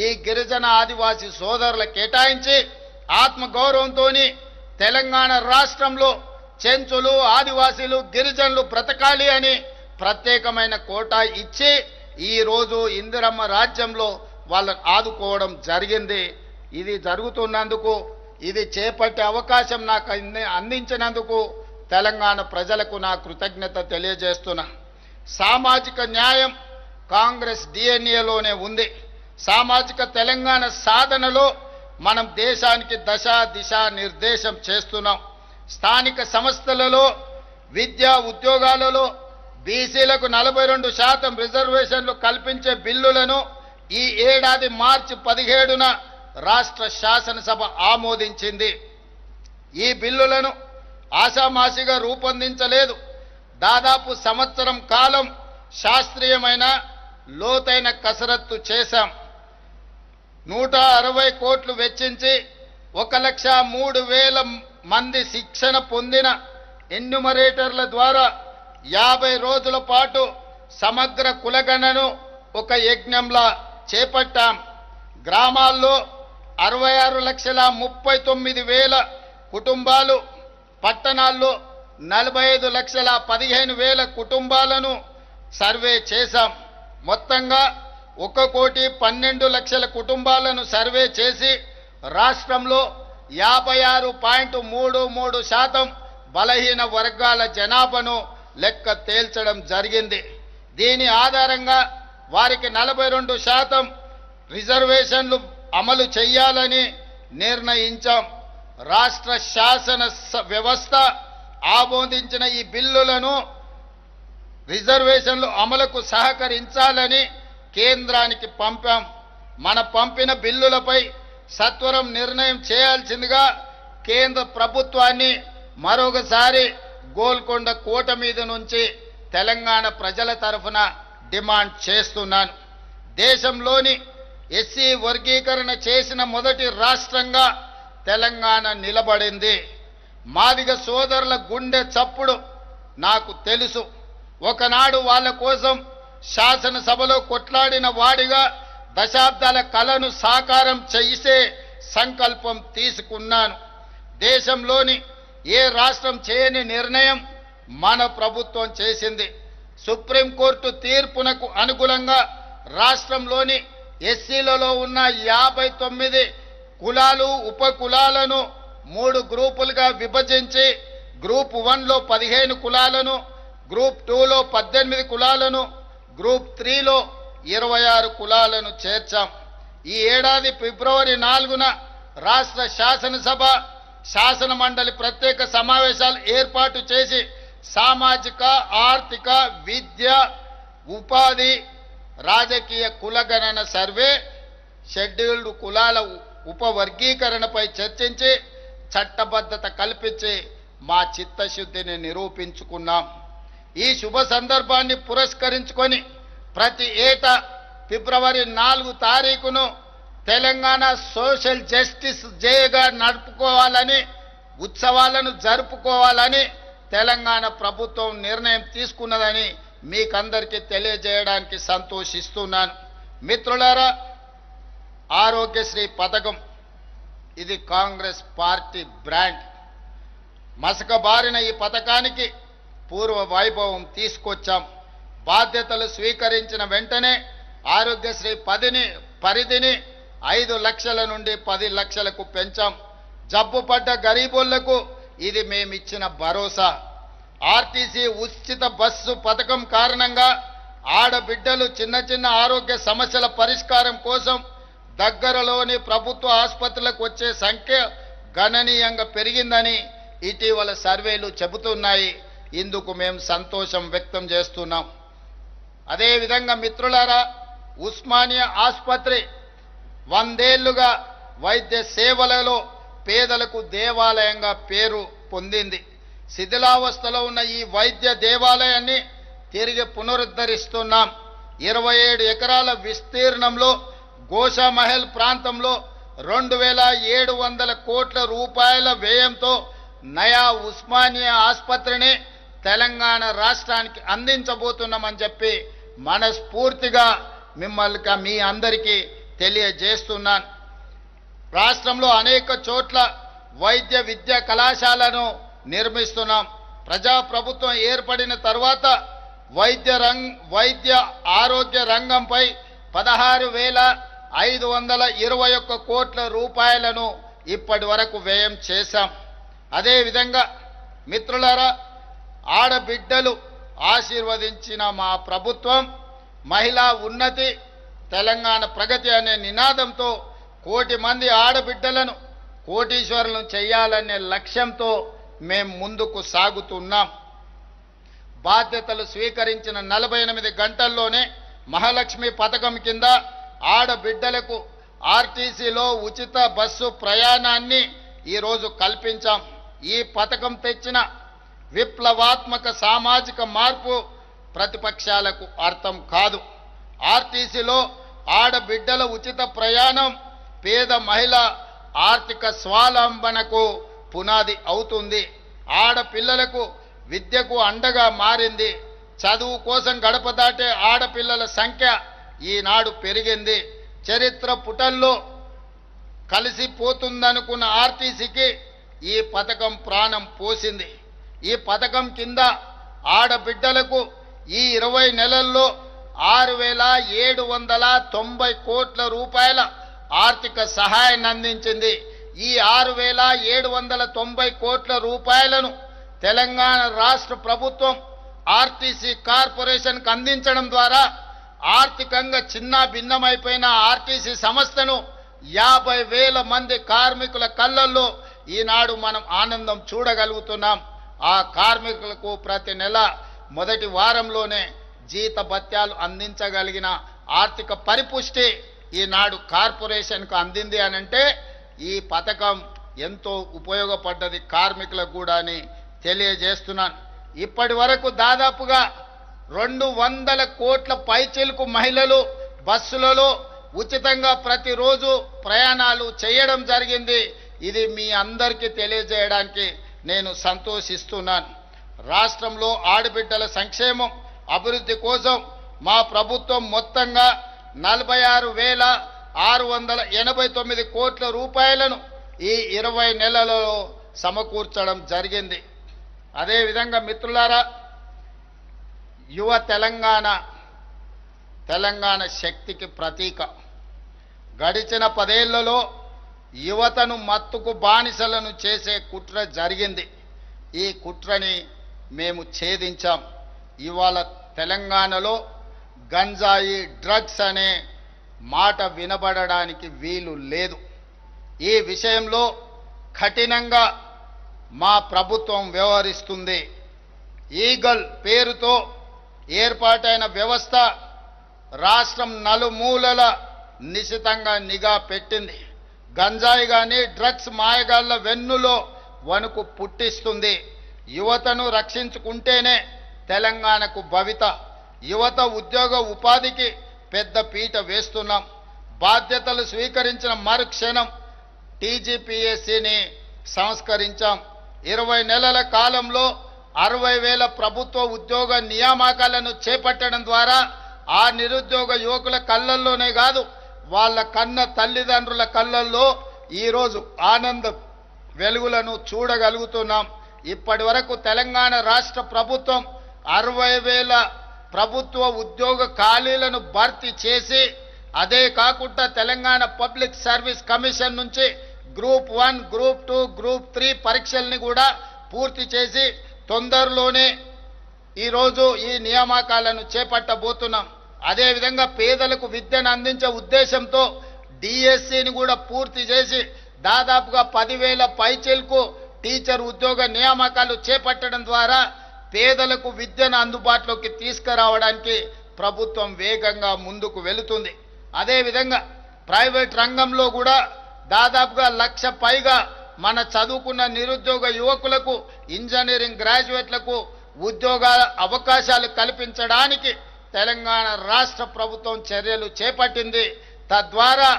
ఈ గిరిజన ఆదివాసీ సోదరుల కేటాయించి ఆత్మగౌరవంతో తెలంగాణ రాష్ట్రంలో చెంచులు, ఆదివాసీలు, గిరిజనులు బ్రతకాలి అని ప్రత్యేకమైన కోటా ఇచ్చి ఈరోజు ఇందిరమ్మ రాజ్యంలో వాళ్ళని ఆదుకోవడం జరిగింది. ఇది జరుగుతున్నందుకు, ఇది చేపట్టే అవకాశం నాకు అందించినందుకు తెలంగాణ ప్రజలకు నా కృతజ్ఞత తెలియజేస్తున్నా. సామాజిక న్యాయం కాంగ్రెస్ డిఎన్ఏలోనే ఉంది. సామాజిక తెలంగాణ సాధనలో మనం దేశానికి దశ దిశ నిర్దేశం చేస్తున్నాం. స్థానిక సంస్థలలో, విద్యా ఉద్యోగాలలో బీసీలకు 42% రిజర్వేషన్లు కల్పించే బిల్లులను ఈ ఏడాది మార్చి 17న రాష్ట్ర శాసనసభ ఆమోదించింది. ఈ బిల్లులను ఆషామాషిగా రూపొందించలేదు. దాదాపు సంవత్సరం కాలం శాస్త్రీయమైన లోతైన కసరత్తు చేశాం. 160 కోట్లు వెచ్చించి 1,03,000 మంది శిక్షణ పొందిన ఎన్యూమరేటర్ల ద్వారా 50 రోజుల పాటు సమగ్ర కులగణను ఒక యజ్ఞంలా చేపట్టాం. గ్రామాల్లో 66,39,000 కుటుంబాలు, పట్టణాల్లో 45,15,000 కుటుంబాలను సర్వే చేశాం. మొత్తంగా 1,12,00,000 కుటుంబాలను సర్వే చేసి రాష్ట్రంలో 56.33% బలహీన వర్గాల జనాభాను లెక్క తేల్చడం జరిగింది. దీని ఆధారంగా వారికి 42% రిజర్వేషన్లు అమలు చేయాలని నిర్ణయించాం. రాష్ట్ర శాసన వ్యవస్థ ఆమోదించిన ఈ బిల్లులను రిజర్వేషన్లు అమలుకు సహకరించాలని కేంద్రానికి పంపాం. మన పంపిన బిల్లులపై సత్వరం నిర్ణయం చేయాల్సిందిగా కేంద్ర ప్రభుత్వాన్ని మరొకసారి గోల్కొండ కోట మీద నుంచి తెలంగాణ ప్రజల తరఫున డిమాండ్ చేస్తున్నాను. దేశంలోని ఎస్సీ వర్గీకరణ చేసిన మొదటి రాష్ట్రంగా తెలంగాణ నిలబడింది. మాదిగ సోదరుల గుండె చప్పుడు నాకు తెలుసు. ఒకనాడు వాళ్ళ కోసం శాసనసభలో కొట్లాడిన వాడిగా దశాబ్దాల కలను సాకారం చేసే సంకల్పం తీసుకున్నాను. దేశంలోని ఏ రాష్ట్రం చేయని నిర్ణయం మన ప్రభుత్వం చేసింది. సుప్రీంకోర్టు తీర్పునకు అనుగుణంగా రాష్ట్రంలోని ఎస్సీలలో ఉన్న 59 కులాలు, ఉప కులాలను 3 గ్రూపులుగా విభజించి గ్రూప్ 1లో 15 కులాలను, గ్రూప్ 2లో 18 కులాలను, గ్రూప్ 3లో 26 కులాలను చేర్చాం. ఈ ఏడాది ఫిబ్రవరి 4న రాష్ట్ర శాసనసభ, శాసన మండలి ప్రత్యేక సమావేశాలు ఏర్పాటు చేసి సామాజిక, ఆర్థిక, విద్య, ఉపాధి, రాజకీయ కులగణన సర్వే, షెడ్యూల్డ్ కులాల ఉపవర్గీకరణపై చర్చించి చట్టబద్ధత కల్పించి మా చిత్తశుద్ధిని నిరూపించుకున్నాం. ఈ శుభ సందర్భాన్ని పురస్కరించుకొని ప్రతి ఏటా ఫిబ్రవరి 4 తారీఖును తెలంగాణ సోషల్ జస్టిస్ డేగా నడుపుకోవాలని, ఉత్సవాలను జరుపుకోవాలని తెలంగాణ ప్రభుత్వం నిర్ణయం తీసుకున్నదని మీకందరికీ తెలియజేయడానికి సంతోషిస్తున్నాను. మిత్రులారా, ఆరోగ్యశ్రీ పథకం ఇది కాంగ్రెస్ పార్టీ బ్రాండ్. మసకబారిన ఈ పథకానికి పూర్వ వైభవం తీసుకొచ్చాం. బాధ్యతలు స్వీకరించిన వెంటనే ఆరోగ్యశ్రీ పరిధిని 5 లక్షల నుండి 10 లక్షలకు పెంచాం. జబ్బుపడ్డ గరీబులకు ఇది మేమిచ్చిన భరోసా. ఆర్టీసీ ఉచిత బస్సు పథకం కారణంగా ఆడబిడ్డలు చిన్న చిన్న ఆరోగ్య సమస్యల పరిష్కారం కోసం దగ్గరలోని ప్రభుత్వ ఆసుపత్రులకు వచ్చే సంఖ్య గణనీయంగా పెరిగిందని ఇటీవల సర్వేలు చెబుతున్నాయి. ఇందుకు మేము సంతోషం వ్యక్తం చేస్తున్నాం. అదేవిధంగా మిత్రులారా, ఉస్మానియా ఆసుపత్రి 100 ఏళ్లుగా వైద్య సేవలలో పేదలకు దేవాలయంగా పేరు పొందింది. శిథిలావస్థలో ఉన్న ఈ వైద్య దేవాలయాన్ని తిరిగి పునరుద్ధరిస్తున్నాం. 27 ఎకరాల విస్తీర్ణంలో గోషామహల్ ప్రాంతంలో 2,700 కోట్ల రూపాయల వ్యయంతో నయా ఉస్మానియా ఆసుపత్రిని తెలంగాణ రాష్ట్రానికి అందించబోతున్నామని చెప్పి మనస్ఫూర్తిగా మీ అందరికీ తెలియజేస్తున్నాను. రాష్ట్రంలో అనేక చోట్ల వైద్య విద్యా కళాశాలను నిర్మిస్తున్నాం. ప్రజాప్రభుత్వం ఏర్పడిన తర్వాత వైద్య ఆరోగ్య రంగంపై 16,521 కోట్ల రూపాయలను ఇప్పటి వరకు వ్యయం చేశాం. అదేవిధంగా మిత్రులారా, ఆడబిడ్డలు ఆశీర్వదించిన మా ప్రభుత్వం మహిళా ఉన్నతి, తెలంగాణ ప్రగతి అనే నినాదంతో 1 కోటి మంది ఆడబిడ్డలను కోటీశ్వరులను చేయాలనే లక్ష్యంతో మేము ముందుకు సాగుతున్నాం. బాధ్యతలు స్వీకరించిన 48 గంటల్లోనే మహాలక్ష్మి పథకం కింద ఆడబిడ్డలకు ఆర్టీసీలో ఉచిత బస్సు ప్రయాణాన్ని ఈరోజు కల్పించాం. ఈ పథకం తెచ్చిన విప్లవాత్మక సామాజిక మార్పు ప్రతిపక్షాలకు అర్థం కాదు. ఆర్టీసీలో ఆడబిడ్డల ఉచిత ప్రయాణం పేద మహిళ ఆర్థిక స్వావలంబనకు పునాది అవుతుంది. ఆడపిల్లలకు విద్యకు అండగా మారింది. చదువు కోసం గడప దాటే ఆడపిల్లల సంఖ్య ఈనాడు పెరిగింది. చరిత్ర పుటల్లో కలిసిపోతుందనుకున్న ఆర్టీసీకి ఈ పథకం ప్రాణం పోసింది. ఈ పథకం కింద ఆడబిడ్డలకు ఈ 20 నెలల్లో 6,790 కోట్ల రూపాయల ఆర్థిక సహాయాన్ని అందించింది. ఈ 6,790 కోట్ల రూపాయలను తెలంగాణ రాష్ట్ర ప్రభుత్వం ఆర్టీసీ కార్పొరేషన్కు అందించడం ద్వారా ఆర్థికంగా చిన్న భిన్నమైపోయిన ఆర్టీసీ సంస్థను 50,000 మంది కార్మికుల కళ్ళల్లో ఈనాడు మనం ఆనందం చూడగలుగుతున్నాం. ఆ కార్మికులకు ప్రతి నెల మొదటి వారంలోనే జీతభత్యాలు అందించగలిగిన ఆర్థిక పరిపుష్టి ఈనాడు కార్పొరేషన్కు అందింది అనంటే ఈ పథకం ఎంతో ఉపయోగపడ్డది కార్మికులకు కూడా అని తెలియజేస్తున్నాను. ఇప్పటి వరకు దాదాపుగా 200 కోట్ల పైచిలుకు మహిళలు బస్సులలో ఉచితంగా ప్రతిరోజు ప్రయాణాలు చేయడం జరిగింది. ఇది మీ అందరికీ తెలియజేయడానికి నేను సంతోషిస్తున్నాను. రాష్ట్రంలో ఆడబిడ్డల సంక్షేమం అభివృద్ధి కోసం మా ప్రభుత్వం మొత్తంగా 46,689 కోట్ల రూపాయలను ఈ 20 నెలలలో సమకూర్చడం జరిగింది. అదేవిధంగా మిత్రులారా, యువ తెలంగాణ శక్తికి ప్రతీక. గడిచిన 10 ఏళ్లలో యువతను మత్తుకు బానిసలను చేసే కుట్ర జరిగింది. ఈ కుట్రని మేము ఛేదించాం. ఇవాళ తెలంగాణలో గంజాయి డ్రగ్స్ అనే మాట వినబడడానికి వీలు లేదు. ఈ విషయంలో కఠినంగా మా ప్రభుత్వం వ్యవహరిస్తుంది. ఈగల్ పేరుతో ఏర్పాటైన వ్యవస్థ రాష్ట్రం నలుమూలల నిశితంగా నిఘా పెట్టింది. గంజాయి కానీ డ్రగ్స్ మాయగాళ్ల వెన్నులో వణుకు పుట్టిస్తుంది. యువతను రక్షించుకుంటేనే తెలంగాణకు భవిత. యువత ఉద్యోగ ఉపాధికి పెద్ద పీట వేస్తున్నాం. బాధ్యతలు స్వీకరించిన మరుక్షణం టీజీపీఎస్సీని సంస్కరించాం. 20 నెలల కాలంలో 60,000 ప్రభుత్వ ఉద్యోగ నియామకాలను చేపట్టడం ద్వారా ఆ నిరుద్యోగ యువకుల కళ్ళల్లోనే కాదు, వాళ్ళ కన్న తల్లిదండ్రుల కళ్ళల్లో ఈరోజు ఆనంద వెలుగులను చూడగలుగుతున్నాం. ఇప్పటి వరకు తెలంగాణ రాష్ట్ర ప్రభుత్వం 60,000 ప్రభుత్వ ఉద్యోగ ఖాళీలను భర్తీ చేసి, అదే కాకుండా తెలంగాణ పబ్లిక్ సర్వీస్ కమిషన్ నుంచి గ్రూప్ 1, గ్రూప్ 2, గ్రూప్ 3 పరీక్షల్ని కూడా పూర్తి చేసి తొందరలోనే ఈరోజు ఈ నియామకాలను చేపట్టబోతున్నాం. అదేవిధంగా పేదలకు విద్యను అందించే ఉద్దేశంతో డిఎస్సిని కూడా పూర్తి చేసి దాదాపుగా 10,000 పైచిలకు టీచర్ ఉద్యోగ నియామకాలు చేపట్టడం ద్వారా పేదలకు విద్యను అందుబాటులోకి తీసుకురావడానికి ప్రభుత్వం వేగంగా ముందుకు వెళుతుంది. అదేవిధంగా ప్రైవేట్ రంగంలో కూడా దాదాపుగా 1,00,000 పైగా మన చదువుకున్న నిరుద్యోగ యువకులకు, ఇంజనీరింగ్ గ్రాడ్యుయేట్లకు ఉద్యోగాల అవకాశాలు కల్పించడానికి తెలంగాణ రాష్ట్ర ప్రభుత్వం చర్యలు చేపట్టింది. తద్వారా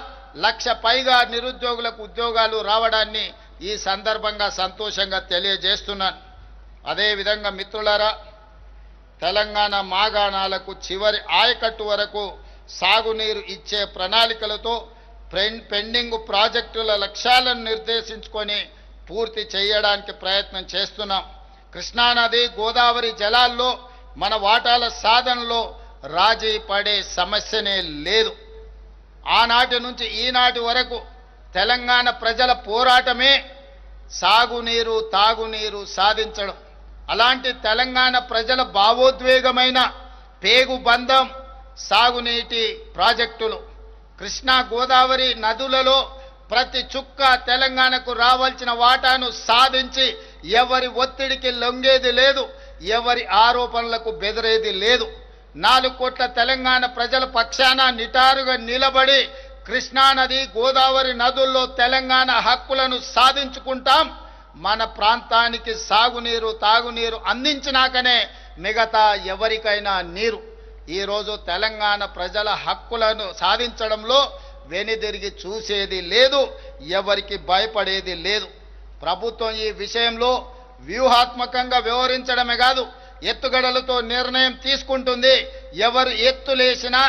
1,00,000 పైగా నిరుద్యోగులకు ఉద్యోగాలు రావడాన్ని ఈ సందర్భంగా సంతోషంగా తెలియజేస్తున్నాను. అదేవిధంగా మిత్రులారా, తెలంగాణ మాగాణాలకు చివరి ఆయకట్టు వరకు సాగునీరు ఇచ్చే ప్రణాళికలతో పెండింగ్ ప్రాజెక్టుల లక్ష్యాలను నిర్దేశించుకొని పూర్తి చేయడానికి ప్రయత్నం చేస్తున్నాం. కృష్ణానది, గోదావరి జలాల్లో మన వాటాల సాధనలో రాజీ పడే సమస్యనే లేదు. ఆనాటి నుంచి ఈనాటి వరకు తెలంగాణ ప్రజల పోరాటమే సాగునీరు, తాగునీరు సాధించడం. అలాంటి తెలంగాణ ప్రజల భావోద్వేగమైన పేగుబంధం సాగునీటి ప్రాజెక్టులు. కృష్ణా, గోదావరి నదులలో ప్రతి చుక్క తెలంగాణకు రావాల్సిన వాటాను సాధించి ఎవరి ఒత్తిడికి లొంగేది లేదు, ఎవరి ఆరోపణలకు బెదిరేది లేదు. 4 కోట్ల తెలంగాణ ప్రజల పక్షాన నిటారుగా నిలబడి కృష్ణానది, గోదావరి నదుల్లో తెలంగాణ హక్కులను సాధించుకుంటాం. మన ప్రాంతానికి సాగునీరు, తాగునీరు అందించినాకనే మిగతా ఎవరికైనా నీరు. ఈరోజు తెలంగాణ ప్రజల హక్కులను సాధించడంలో వెనుదిరిగి చూసేది లేదు, ఎవరికి భయపడేది లేదు. ప్రభుత్వం ఈ విషయంలో వ్యూహాత్మకంగా వ్యవహరించడమే కాదు, ఎత్తుగడలతో నిర్ణయం తీసుకుంటుంది. ఎవరు ఎత్తులేసినా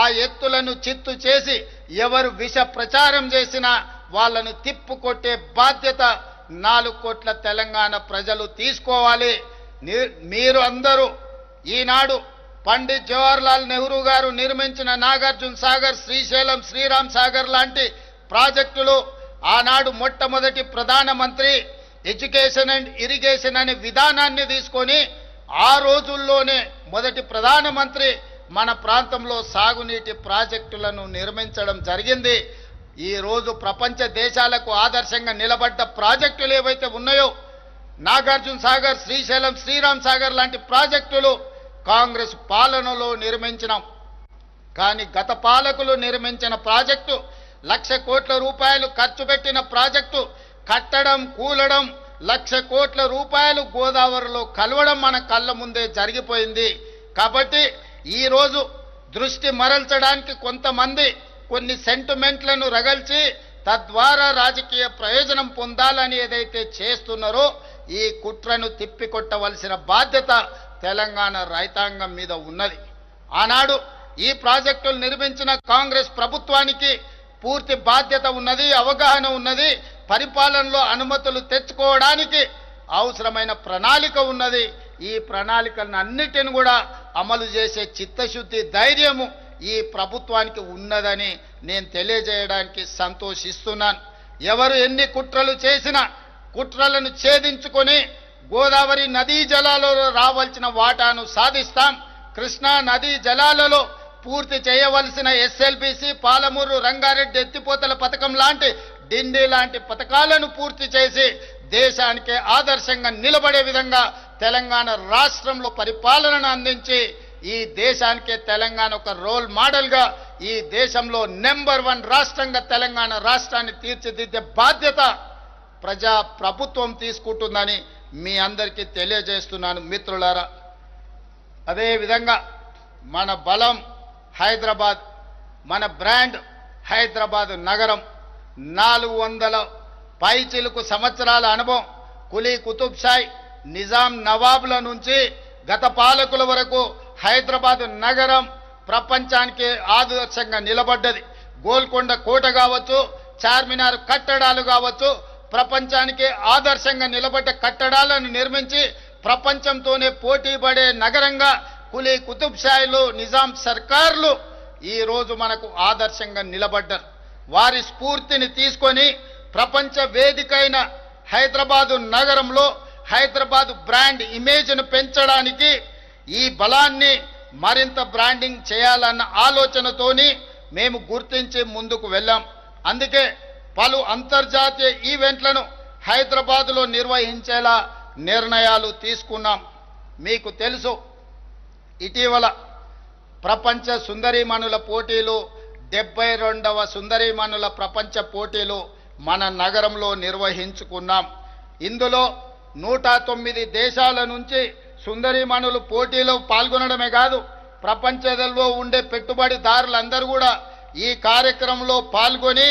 ఆ ఎత్తులను చిత్తు చేసి, ఎవరు విష ప్రచారం చేసినా వాళ్ళను తిప్పుకొట్టే బాధ్యత 4 కోట్ల తెలంగాణ ప్రజలు తీసుకోవాలి. మీరు అందరూ ఈనాడు పండిత్ జవహర్లాల్ నెహ్రూ గారు నిర్మించిన నాగార్జున సాగర్, శ్రీశైలం, శ్రీరామ్ సాగర్ లాంటి ప్రాజెక్టులు ఆనాడు మొట్టమొదటి ప్రధానమంత్రి ఎడ్యుకేషన్ అండ్ ఇరిగేషన్ అనే విధానాన్ని తీసుకొని ఆ రోజుల్లోనే మొదటి ప్రధానమంత్రి మన ప్రాంతంలో సాగునీటి ప్రాజెక్టులను నిర్మించడం జరిగింది. ఈ రోజు ప్రపంచ దేశాలకు ఆదర్శంగా నిలబడ్డ ప్రాజెక్టులు ఏవైతే ఉన్నాయో నాగార్జున సాగర్, శ్రీశైలం, శ్రీరామ్ సాగర్ లాంటి ప్రాజెక్టులు కాంగ్రెస్ పాలనలో నిర్మించినాం. కానీ గత పాలకులు నిర్మించిన ప్రాజెక్టు 1,00,000 కోట్ల రూపాయలు ఖర్చు పెట్టిన ప్రాజెక్టు కట్టడం, కూలడం, 1,00,000 కోట్ల రూపాయలు గోదావరిలో కలవడం మన కళ్ళ ముందే జరిగిపోయింది. కాబట్టి ఈరోజు దృష్టి మరల్చడానికి కొంతమంది కొన్ని సెంటిమెంట్లను రగల్చి తద్వారా రాజకీయ ప్రయోజనం పొందాలని ఏదైతే చేస్తున్నారో ఈ కుట్రను తిప్పికొట్టవలసిన బాధ్యత తెలంగాణ రైతాంగం మీద ఉన్నది. ఆనాడు ఈ ప్రాజెక్టులు నిర్మించిన కాంగ్రెస్ ప్రభుత్వానికి పూర్తి బాధ్యత ఉన్నది, అవగాహన ఉన్నది. పరిపాలనలో అనుమతులు తెచ్చుకోవడానికి అవసరమైన ప్రణాళిక ఉన్నది. ఈ ప్రణాళికలను అన్నిటిని కూడా అమలు చేసే చిత్తశుద్ధి, ధైర్యము ఈ ప్రభుత్వానికి ఉన్నదని నేను తెలియజేయడానికి సంతోషిస్తున్నాను. ఎవరు ఎన్ని కుట్రలు చేసినా కుట్రలను ఛేదించుకొని గోదావరి నదీ జలాలలో రావాల్సిన వాటాను సాధిస్తాం. కృష్ణా నదీ జలాలలో పూర్తి చేయవలసిన ఎస్ఎల్బిసి, పాలమూరు, రంగారెడ్డి ఎత్తిపోతల పథకం లాంటి, డిండి లాంటి పథకాలను పూర్తి చేసి దేశానికే ఆదర్శంగా నిలబడే విధంగా తెలంగాణ రాష్ట్రంలో పరిపాలనను అందించి ఈ దేశానికే తెలంగాణ ఒక రోల్ మోడల్గా ఈ దేశంలో నెంబర్ 1 రాష్ట్రంగా తెలంగాణ రాష్ట్రాన్ని తీర్చిదిద్దే బాధ్యత ప్రజా ప్రభుత్వం తీసుకుంటుందని మీ అందరికీ తెలియజేస్తున్నాను మిత్రులారా. అదేవిధంగా మన బలం హైదరాబాద్, మన బ్రాండ్ హైదరాబాద్ నగరం. 400 పైచిలుకు సంవత్సరాల అనుభవం, కులీ కుతుబ్షాయి, నిజాం నవాబుల నుంచి గత పాలకుల వరకు హైదరాబాద్ నగరం ప్రపంచానికి ఆదర్శంగా నిలబడ్డది. గోల్కొండ కోట కావచ్చు, చార్మినార్ కట్టడాలు కావచ్చు, ప్రపంచానికి ఆదర్శంగా నిలబడ్డ కట్టడాలను నిర్మించి ప్రపంచంతోనే పోటీ పడే నగరంగా కులీ కుతుబ్షాయిలు, నిజాం సర్కార్లు ఈ రోజు మనకు ఆదర్శంగా నిలబడ్డారు. వారి స్ఫూర్తిని తీసుకొని ప్రపంచ వేదికైన హైదరాబాదు నగరంలో హైదరాబాద్ బ్రాండ్ ఇమేజ్ను పెంచడానికి ఈ బలాన్ని మరింత బ్రాండింగ్ చేయాలన్న ఆలోచనతోని మేము గుర్తించి ముందుకు వెళ్ళాం. అందుకే పలు అంతర్జాతీయ ఈవెంట్లను హైదరాబాదులో నిర్వహించేలా నిర్ణయాలు తీసుకున్నాం. మీకు తెలుసు, ఇటీవల ప్రపంచ సుందరీమణుల పోటీలు, 72వ సుందరీమణుల ప్రపంచ పోటీలు మన నగరంలో నిర్వహించుకున్నాం. ఇందులో 109 దేశాల నుంచి సుందరీమణులు పోటీలో పాల్గొనడమే కాదు, ప్రపంచంలో ఉండే పెట్టుబడిదారులందరూ కూడా ఈ కార్యక్రమంలో పాల్గొని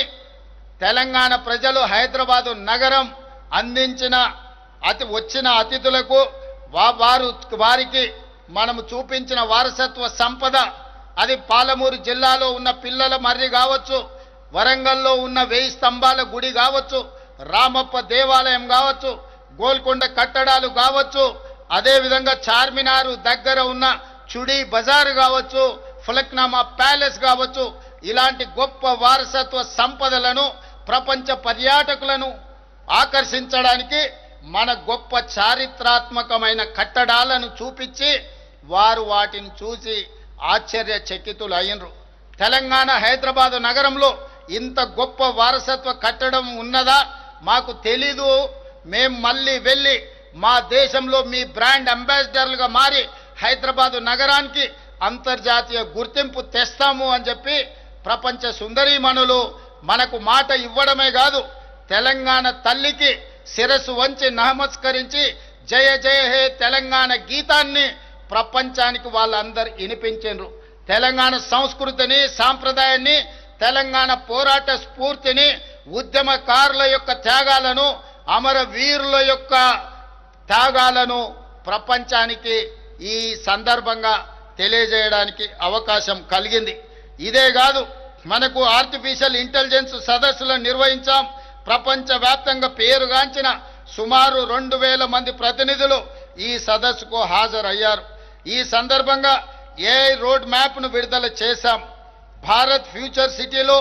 తెలంగాణ ప్రజలు హైదరాబాదు నగరం అందించిన వచ్చిన అతిథులకు వారికి మనము చూపించిన వారసత్వ సంపద, అది పాలమూరు జిల్లాలో ఉన్న పిల్లల మర్రి కావచ్చు, వరంగల్లో ఉన్న 1000 స్తంభాల గుడి కావచ్చు, రామప్ప దేవాలయం కావచ్చు, గోల్కొండ కట్టడాలు కావచ్చు, అదేవిధంగా చార్మినారు దగ్గర ఉన్న చుడి బజార్ కావచ్చు, ఫలక్నామా ప్యాలెస్ కావచ్చు, ఇలాంటి గొప్ప వారసత్వ సంపదలను ప్రపంచ పర్యాటకులను ఆకర్షించడానికి మన గొప్ప చారిత్రాత్మకమైన కట్టడాలను చూపించి వారు వాటిని చూసి ఆశ్చర్యచకితులు అయినరు. తెలంగాణ హైదరాబాదు నగరంలో ఇంత గొప్ప వారసత్వ కట్టడం ఉన్నదా, మాకు తెలీదు, మేము మళ్ళీ వెళ్ళి మా దేశంలో మీ బ్రాండ్ అంబాసిడర్లుగా మారి హైదరాబాదు నగరానికి అంతర్జాతీయ గుర్తింపు తెస్తాము అని చెప్పి ప్రపంచ సుందరీమణులు మనకు మాట ఇవ్వడమే కాదు, తెలంగాణ తల్లికి శిరస్సు వంచి నమస్కరించి జయ జయ హే తెలంగాణ గీతాన్ని ప్రపంచానికి వాళ్ళందరూ వినిపించారు. తెలంగాణ సంస్కృతిని, సాంప్రదాయాన్ని, తెలంగాణ పోరాట స్ఫూర్తిని, ఉద్యమకారుల యొక్క త్యాగాలను, అమరవీరుల యొక్క త్యాగాలను ప్రపంచానికి ఈ సందర్భంగా తెలియజేయడానికి అవకాశం కలిగింది. ఇదే కాదు, మనకు ఆర్టిఫిషియల్ ఇంటెలిజెన్స్ సదస్సులను నిర్వహించాం. ప్రపంచవ్యాప్తంగా పేరుగాంచిన సుమారు 2000 మంది ప్రతినిధులు ఈ సదస్సుకు హాజరయ్యారు. ఈ సందర్భంగా ఏఐ రోడ్ మ్యాప్ను విడుదల చేశాం. భారత్ ఫ్యూచర్ సిటీలో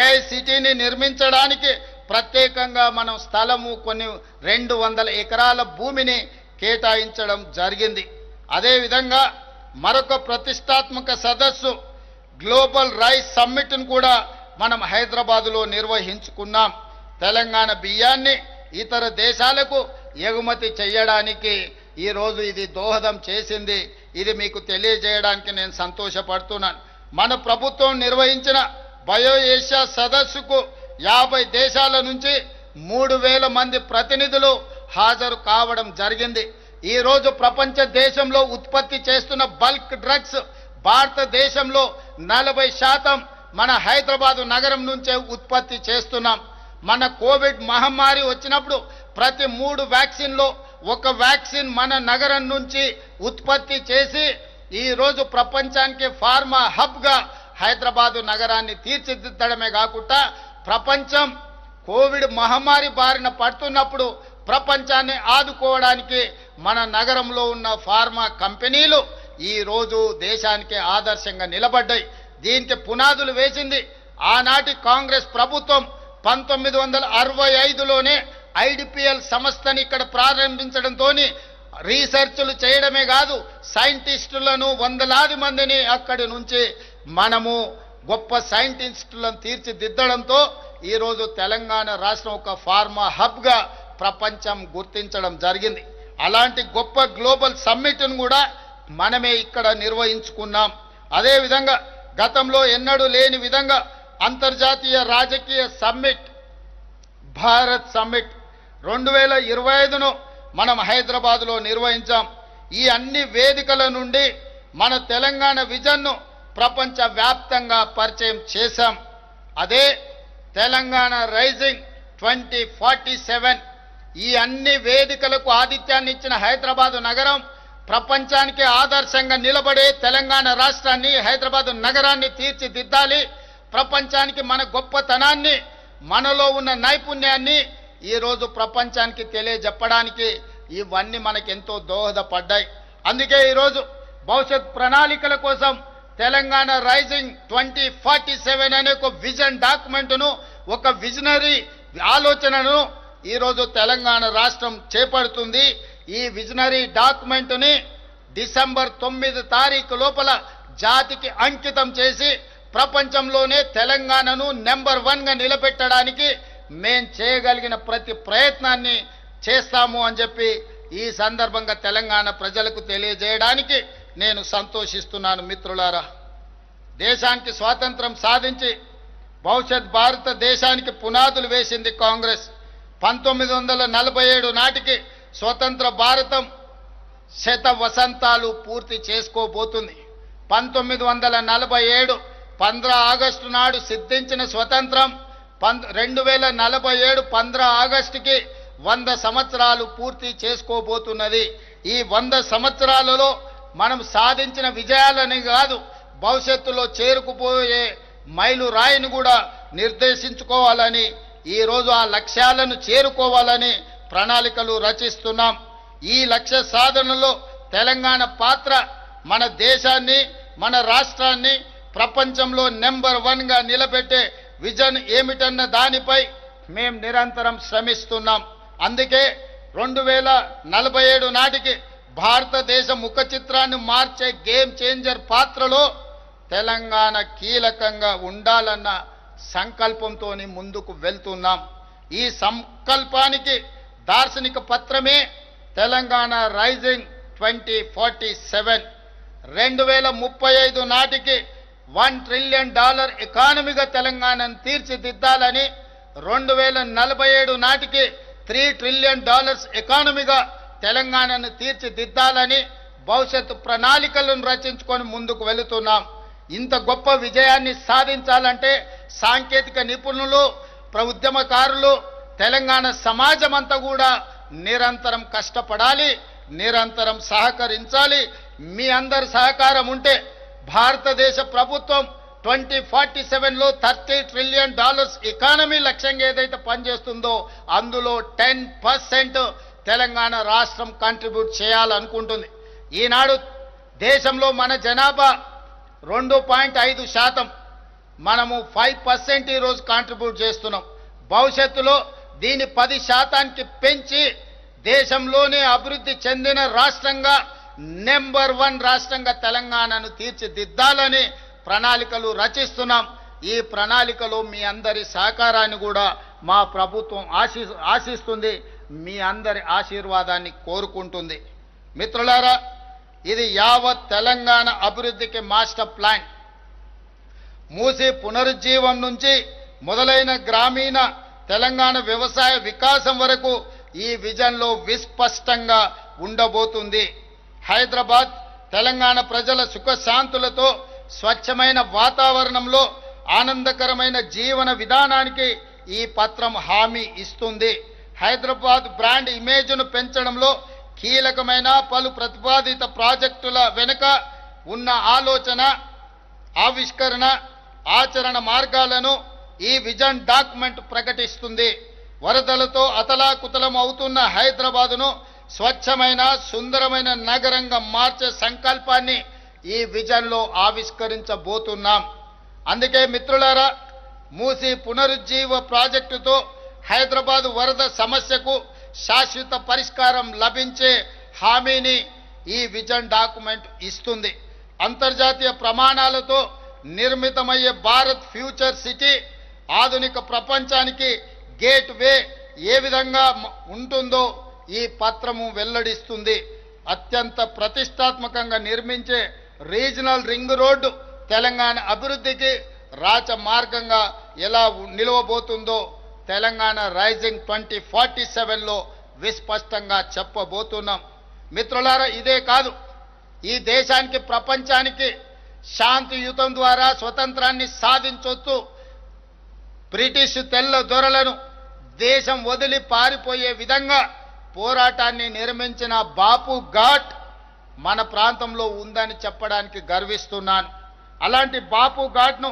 ఏఐ సిటీని నిర్మించడానికి ప్రత్యేకంగా మనం స్థలము కొన్ని 200 ఎకరాల భూమిని కేటాయించడం జరిగింది. అదేవిధంగా మరొక ప్రతిష్టాత్మక సదస్సు గ్లోబల్ రైస్ సమ్మిట్ను కూడా మనం హైదరాబాదులో నిర్వహించుకున్నాం. తెలంగాణ బియ్యాన్ని ఇతర దేశాలకు ఎగుమతి చేయడానికి ఈరోజు ఇది దోహదం చేసింది. ఇది మీకు తెలియజేయడానికి నేను సంతోషపడుతున్నాను. మన ప్రభుత్వం నిర్వహించిన బయో ఏషియా సదస్సుకు 50 దేశాల నుంచి 3000 మంది ప్రతినిధులు హాజరు కావడం జరిగింది. ఈరోజు ప్రపంచ దేశంలో ఉత్పత్తి చేస్తున్న బల్క్ డ్రగ్స్ భారతదేశంలో 40% మన హైదరాబాదు నగరం నుంచే ఉత్పత్తి చేస్తున్నాం. మన కోవిడ్ మహమ్మారి వచ్చినప్పుడు ప్రతి 3 వ్యాక్సిన్లో ఒక వ్యాక్సిన్ మన నగరం నుంచి ఉత్పత్తి చేసి ఈరోజు ప్రపంచానికి ఫార్మా హబ్గా హైదరాబాదు నగరాన్ని తీర్చిదిద్దడమే కాకుండా ప్రపంచం కోవిడ్ మహమ్మారి బారిన పడుతున్నప్పుడు ప్రపంచాన్ని ఆదుకోవడానికి మన నగరంలో ఉన్న ఫార్మా కంపెనీలు ఈరోజు దేశానికి ఆదర్శంగా నిలబడ్డాయి. దీనికి పునాదులు వేసింది ఆనాటి కాంగ్రెస్ ప్రభుత్వం. 1965లోనే ఐడిపిఎల్ సంస్థని ఇక్కడ ప్రారంభించడంతో రీసెర్చ్లు చేయడమే కాదు, సైంటిస్టులను 100లాది మందిని అక్కడి నుంచి మనము గొప్ప సైంటిస్టులను తీర్చిదిద్దడంతో ఈరోజు తెలంగాణ రాష్ట్రం ఒక ఫార్మా హబ్గా ప్రపంచం గుర్తించడం జరిగింది. అలాంటి గొప్ప గ్లోబల్ సమ్మిట్ను కూడా మనమే ఇక్కడ నిర్వహించుకున్నాం. అదేవిధంగా గతంలో ఎన్నడూ లేని విధంగా అంతర్జాతీయ రాజకీయ సమ్మిట్ భారత్ సమ్మిట్ 2025ను మనం హైదరాబాదులో నిర్వహించాం. ఈ అన్ని వేదికల నుండి మన తెలంగాణ విజన్ను ప్రపంచ వ్యాప్తంగా పరిచయం చేశాం. అదే తెలంగాణ రైజింగ్ 2047. ఈ అన్ని వేదికలకు ఆతిథ్యాన్ని ఇచ్చిన హైదరాబాదు నగరం ప్రపంచానికి ఆదర్శంగా నిలబడే తెలంగాణ రాష్ట్రాన్ని, హైదరాబాదు నగరాన్ని తీర్చిదిద్దాలి. ప్రపంచానికి మన గొప్పతనాన్ని, మనలో ఉన్న నైపుణ్యాన్ని ఈరోజు ప్రపంచానికి తెలియజెప్పడానికి ఇవన్నీ మనకెంతో దోహదపడ్డాయి. అందుకే ఈరోజు భవిష్యత్ ప్రణాళికల కోసం తెలంగాణ రైజింగ్ 2047 అనే ఒక విజన్ డాక్యుమెంట్ను, ఒక విజనరీ ఆలోచనను ఈరోజు తెలంగాణ రాష్ట్రం చేపడుతుంది. ఈ విజనరీ డాక్యుమెంట్ని డిసెంబర్ 9 తారీఖు లోపల జాతికి అంకితం చేసి ప్రపంచంలోనే తెలంగాణను నెంబర్ 1గా నిలబెట్టడానికి మేం చేయగలిగిన ప్రతి ప్రయత్నాన్ని చేస్తాము అని చెప్పి ఈ సందర్భంగా తెలంగాణ ప్రజలకు తెలియజేయడానికి నేను సంతోషిస్తున్నాను. మిత్రులారా, దేశానికి స్వాతంత్రం సాధించి భవిష్యత్ భారతదేశానికి పునాదులు వేసింది కాంగ్రెస్. 1947 నాటికి స్వతంత్ర భారతం 100 వసంతాలు పూర్తి చేసుకోబోతుంది. 1947 15 ఆగస్టు నాడు సిద్ధించిన స్వతంత్రం 2047 15 ఆగస్టుకి 100 సంవత్సరాలు పూర్తి చేసుకోబోతున్నది. ఈ 100 సంవత్సరాలలో మనం సాధించిన విజయాలని కాదు, భవిష్యత్తులో చేరుకుపోయే మైలు రాయిని కూడా నిర్దేశించుకోవాలని, ఈరోజు ఆ లక్ష్యాలను చేరుకోవాలని ప్రణాళికలు రచిస్తున్నాం. ఈ లక్ష్య సాధనలో తెలంగాణ పాత్ర మన దేశాన్ని, మన రాష్ట్రాన్ని ప్రపంచంలో నెంబర్ 1గా నిలబెట్టే విజన్ ఏమిటన్న దానిపై మేము నిరంతరం శ్రమిస్తున్నాం. అందుకే 2047 నాటికి భారతదేశ ముఖ చిత్రాన్ని మార్చే గేమ్ చేంజర్ పాత్రలో తెలంగాణ కీలకంగా ఉండాలన్న సంకల్పంతో ముందుకు వెళ్తున్నాం. ఈ సంకల్పానికి దార్శనిక పత్రమే తెలంగాణ రైజింగ్ 2047. 2035 నాటికి $1 ట్రిలియన్ ఎకానమీగా తెలంగాణను తీర్చిదిద్దాలని, 2047 నాటికి $3 ట్రిలియన్ ఎకానమీగా తెలంగాణను తీర్చిదిద్దాలని భవిష్యత్తు ప్రణాళికలను రచించుకొని ముందుకు వెళుతున్నాం. ఇంత గొప్ప విజయాన్ని సాధించాలంటే సాంకేతిక నిపుణులు, ఉద్యమకారులు, తెలంగాణ సమాజం అంతా కూడా నిరంతరం కష్టపడాలి, నిరంతరం సహకరించాలి. మీ అందరి సహకారం ఉంటే భారతదేశ ప్రభుత్వం 2047లో $30 ట్రిలియన్ ఎకానమీ లక్ష్యంగా ఏదైతే పనిచేస్తుందో అందులో 10% తెలంగాణ రాష్ట్రం కంట్రిబ్యూట్ చేయాలనుకుంటుంది. ఈనాడు దేశంలో మన జనాభా 2.5%, మనము 5% ఈరోజు కాంట్రిబ్యూట్ చేస్తున్నాం. భవిష్యత్తులో దీన్ని 10% పెంచి దేశంలోనే అభివృద్ధి చెందిన రాష్ట్రంగా నెంబర్ 1 రాష్ట్రంగా తెలంగాణను తీర్చిదిద్దాలని ప్రణాళికలు రచిస్తున్నాం. ఈ ప్రణాళికలో మీ అందరి సహకారాన్ని కూడా మా ప్రభుత్వం ఆశిస్తుంది, మీ అందరి ఆశీర్వాదాన్ని కోరుకుంటుంది. మిత్రులారా, ఇది యావత్ తెలంగాణ అభివృద్ధికి మాస్టర్ ప్లాన్. మూసి పునరుజ్జీవం నుంచి మొదలైన గ్రామీణ తెలంగాణ వ్యవసాయ వికాసం వరకు ఈ విజన్లో విస్పష్టంగా ఉండబోతుంది. హైదరాబాద్ తెలంగాణ ప్రజల సుఖశాంతులతో స్వచ్ఛమైన వాతావరణంలో ఆనందకరమైన జీవన విధానానికి ఈ పత్రం హామీ ఇస్తుంది. హైదరాబాద్ బ్రాండ్ ఇమేజ్ను పెంచడంలో కీలకమైన పలు ప్రతిపాదిత ప్రాజెక్టుల వెనుక ఉన్న ఆలోచన, ఆవిష్కరణ, ఆచరణ మార్గాలను ఈ విజన్ డాక్యుమెంట్ ప్రకటిస్తుంది. వరదలతో అతలాకుతలం అవుతున్న హైదరాబాదును స్వచ్ఛమైన సుందరమైన నగరంగా మార్చే సంకల్పాన్ని ఈ విజన్లో ఆవిష్కరించబోతున్నాం. అందుకే మిత్రులారా, మూసి పునరుజ్జీవ ప్రాజెక్టుతో హైదరాబాద్ వరద సమస్యకు శాశ్వత పరిష్కారం లభించే హామీని ఈ విజన్ డాక్యుమెంట్ ఇస్తుంది. అంతర్జాతీయ ప్రమాణాలతో నిర్మితమయ్యే భారత్ ఫ్యూచర్ సిటీ ఆధునిక ప్రపంచానికి గేట్ వే ఏ విధంగా ఉంటుందో ఈ పత్రము వెల్లడిస్తుంది. అత్యంత ప్రతిష్టాత్మకంగా నిర్మించే రీజనల్ రింగ్ రోడ్డు తెలంగాణ అభివృద్ధికి రాచమార్గంగా ఎలా నిలవబోతుందో తెలంగాణ రైజింగ్ 2047లో విస్పష్టంగా చెప్పబోతున్నాం. మిత్రులారా, ఇదే కాదు, ఈ దేశానికి ప్రపంచానికి శాంతియుతం ద్వారా స్వతంత్రాన్ని సాధించొచ్చు. బ్రిటిష్ తెల్ల దొరలను దేశం వదిలి పారిపోయే విధంగా పోరాటాన్ని నిర్మించిన బాపు ఘాట్ మన ప్రాంతంలో ఉందని చెప్పడానికి గర్విస్తున్నాను. అలాంటి బాపు ఘాట్ను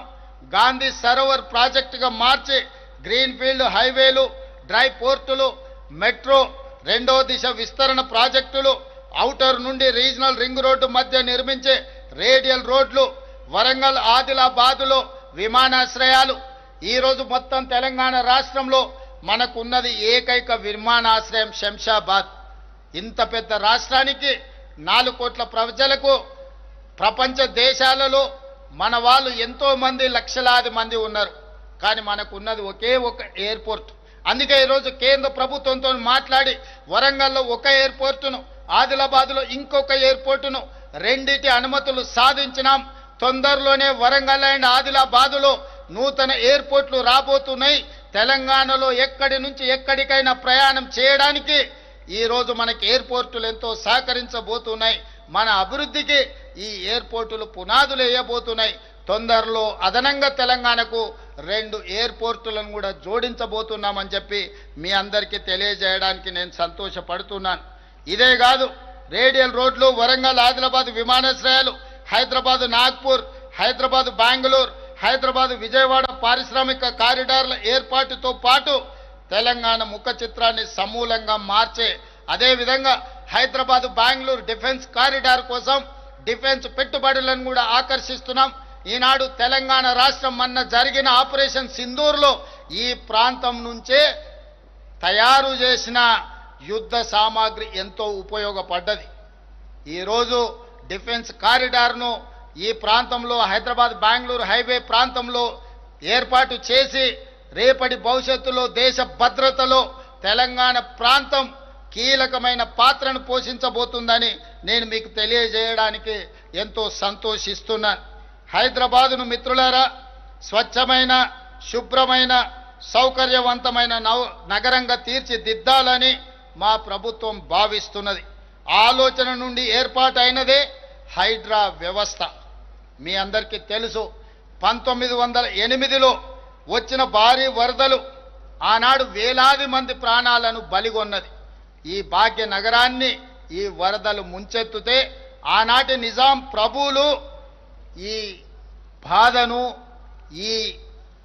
గాంధీ సరోవర్ ప్రాజెక్టుగా మార్చి గ్రీన్ఫీల్డ్ హైవేలు, డ్రై పోర్టులు, మెట్రో, రెండో దిశ విస్తరణ ప్రాజెక్టులు, ఔటర్ నుండి రీజనల్ రింగ్ రోడ్డు మధ్య నిర్మించే రేడియల్ రోడ్లు, వరంగల్ ఆదిలాబాదులో విమానాశ్రయాలు. ఈరోజు మొత్తం తెలంగాణ రాష్ట్రంలో మనకున్నది ఏకైక విమానాశ్రయం శంషాబాద్. ఇంత పెద్ద రాష్ట్రానికి 4 కోట్ల ప్రజలకు ప్రపంచ దేశాలలో మన వాళ్ళు ఎంతో మంది, లక్షలాది మంది ఉన్నారు. కానీ మనకున్నది ఒకే ఒక ఎయిర్పోర్ట్. అందుకే ఈరోజు కేంద్ర ప్రభుత్వంతో మాట్లాడి వరంగల్లో ఒక ఎయిర్పోర్టును, ఆదిలాబాద్లో ఇంకొక ఎయిర్పోర్టును, రెండిటి అనుమతులు సాధించినాం. తొందరలోనే వరంగల్ అండ్ ఆదిలాబాదులో నూతన ఎయిర్పోర్ట్లు రాబోతున్నాయి. తెలంగాణలో ఎక్కడి నుంచి ఎక్కడికైనా ప్రయాణం చేయడానికి ఈరోజు మనకి ఎయిర్పోర్టులు ఎంతో సహకరించబోతున్నాయి. మన అభివృద్ధికి ఈ ఎయిర్పోర్టులు పునాదులు వేయబోతున్నాయి. తొందరలో అదనంగా తెలంగాణకు 2 ఎయిర్పోర్టులను కూడా జోడించబోతున్నామని చెప్పి మీ అందరికీ తెలియజేయడానికి నేను సంతోషపడుతున్నాను. ఇదే కాదు, రేడియల్ రోడ్లు, వరంగల్ ఆదిలాబాద్ విమానాశ్రయాలు, హైదరాబాద్ నాగ్పూర్, హైదరాబాద్ బెంగళూరు, హైదరాబాద్ విజయవాడ పారిశ్రామిక కారిడార్ల ఏర్పాటుతో పాటు తెలంగాణ ముఖ చిత్రాన్ని సమూలంగా మార్చే, అదేవిధంగా హైదరాబాద్ బెంగళూరు డిఫెన్స్ కారిడార్ కోసం డిఫెన్స్ పెట్టుబడులను కూడా ఆకర్షిస్తున్నాం. ఈనాడు తెలంగాణ రాష్ట్రం మొన్న జరిగిన ఆపరేషన్ సింధూర్లో ఈ ప్రాంతం నుంచే తయారు చేసిన యుద్ధ సామాగ్రి ఎంతో ఉపయోగపడ్డది. ఈరోజు డిఫెన్స్ కారిడార్ను ఈ ప్రాంతంలో హైదరాబాద్ బెంగళూరు హైవే ప్రాంతంలో ఏర్పాటు చేసి రేపటి భవిష్యత్తులో దేశ భద్రతలో తెలంగాణ ప్రాంతం కీలకమైన పాత్రను పోషించబోతుందని నేను మీకు తెలియజేయడానికి ఎంతో సంతోషిస్తున్నాను. హైదరాబాదును మిత్రులారా స్వచ్ఛమైన, శుభ్రమైన, సౌకర్యవంతమైన నగరంగా తీర్చిదిద్దాలని మా ప్రభుత్వం భావిస్తున్నది. ఆలోచన నుండి ఏర్పాటైనదే హైడ్రా వ్యవస్థ. మీ అందరికీ తెలుసు, 1908లో వచ్చిన భారీ వరదలు ఆనాడు వేలాది మంది ప్రాణాలను బలిగొన్నది. ఈ భాగ్య నగరాన్ని ఈ వరదలు ముంచెత్తుతే ఆనాటి నిజాం ప్రభువులు ఈ బాధను ఈ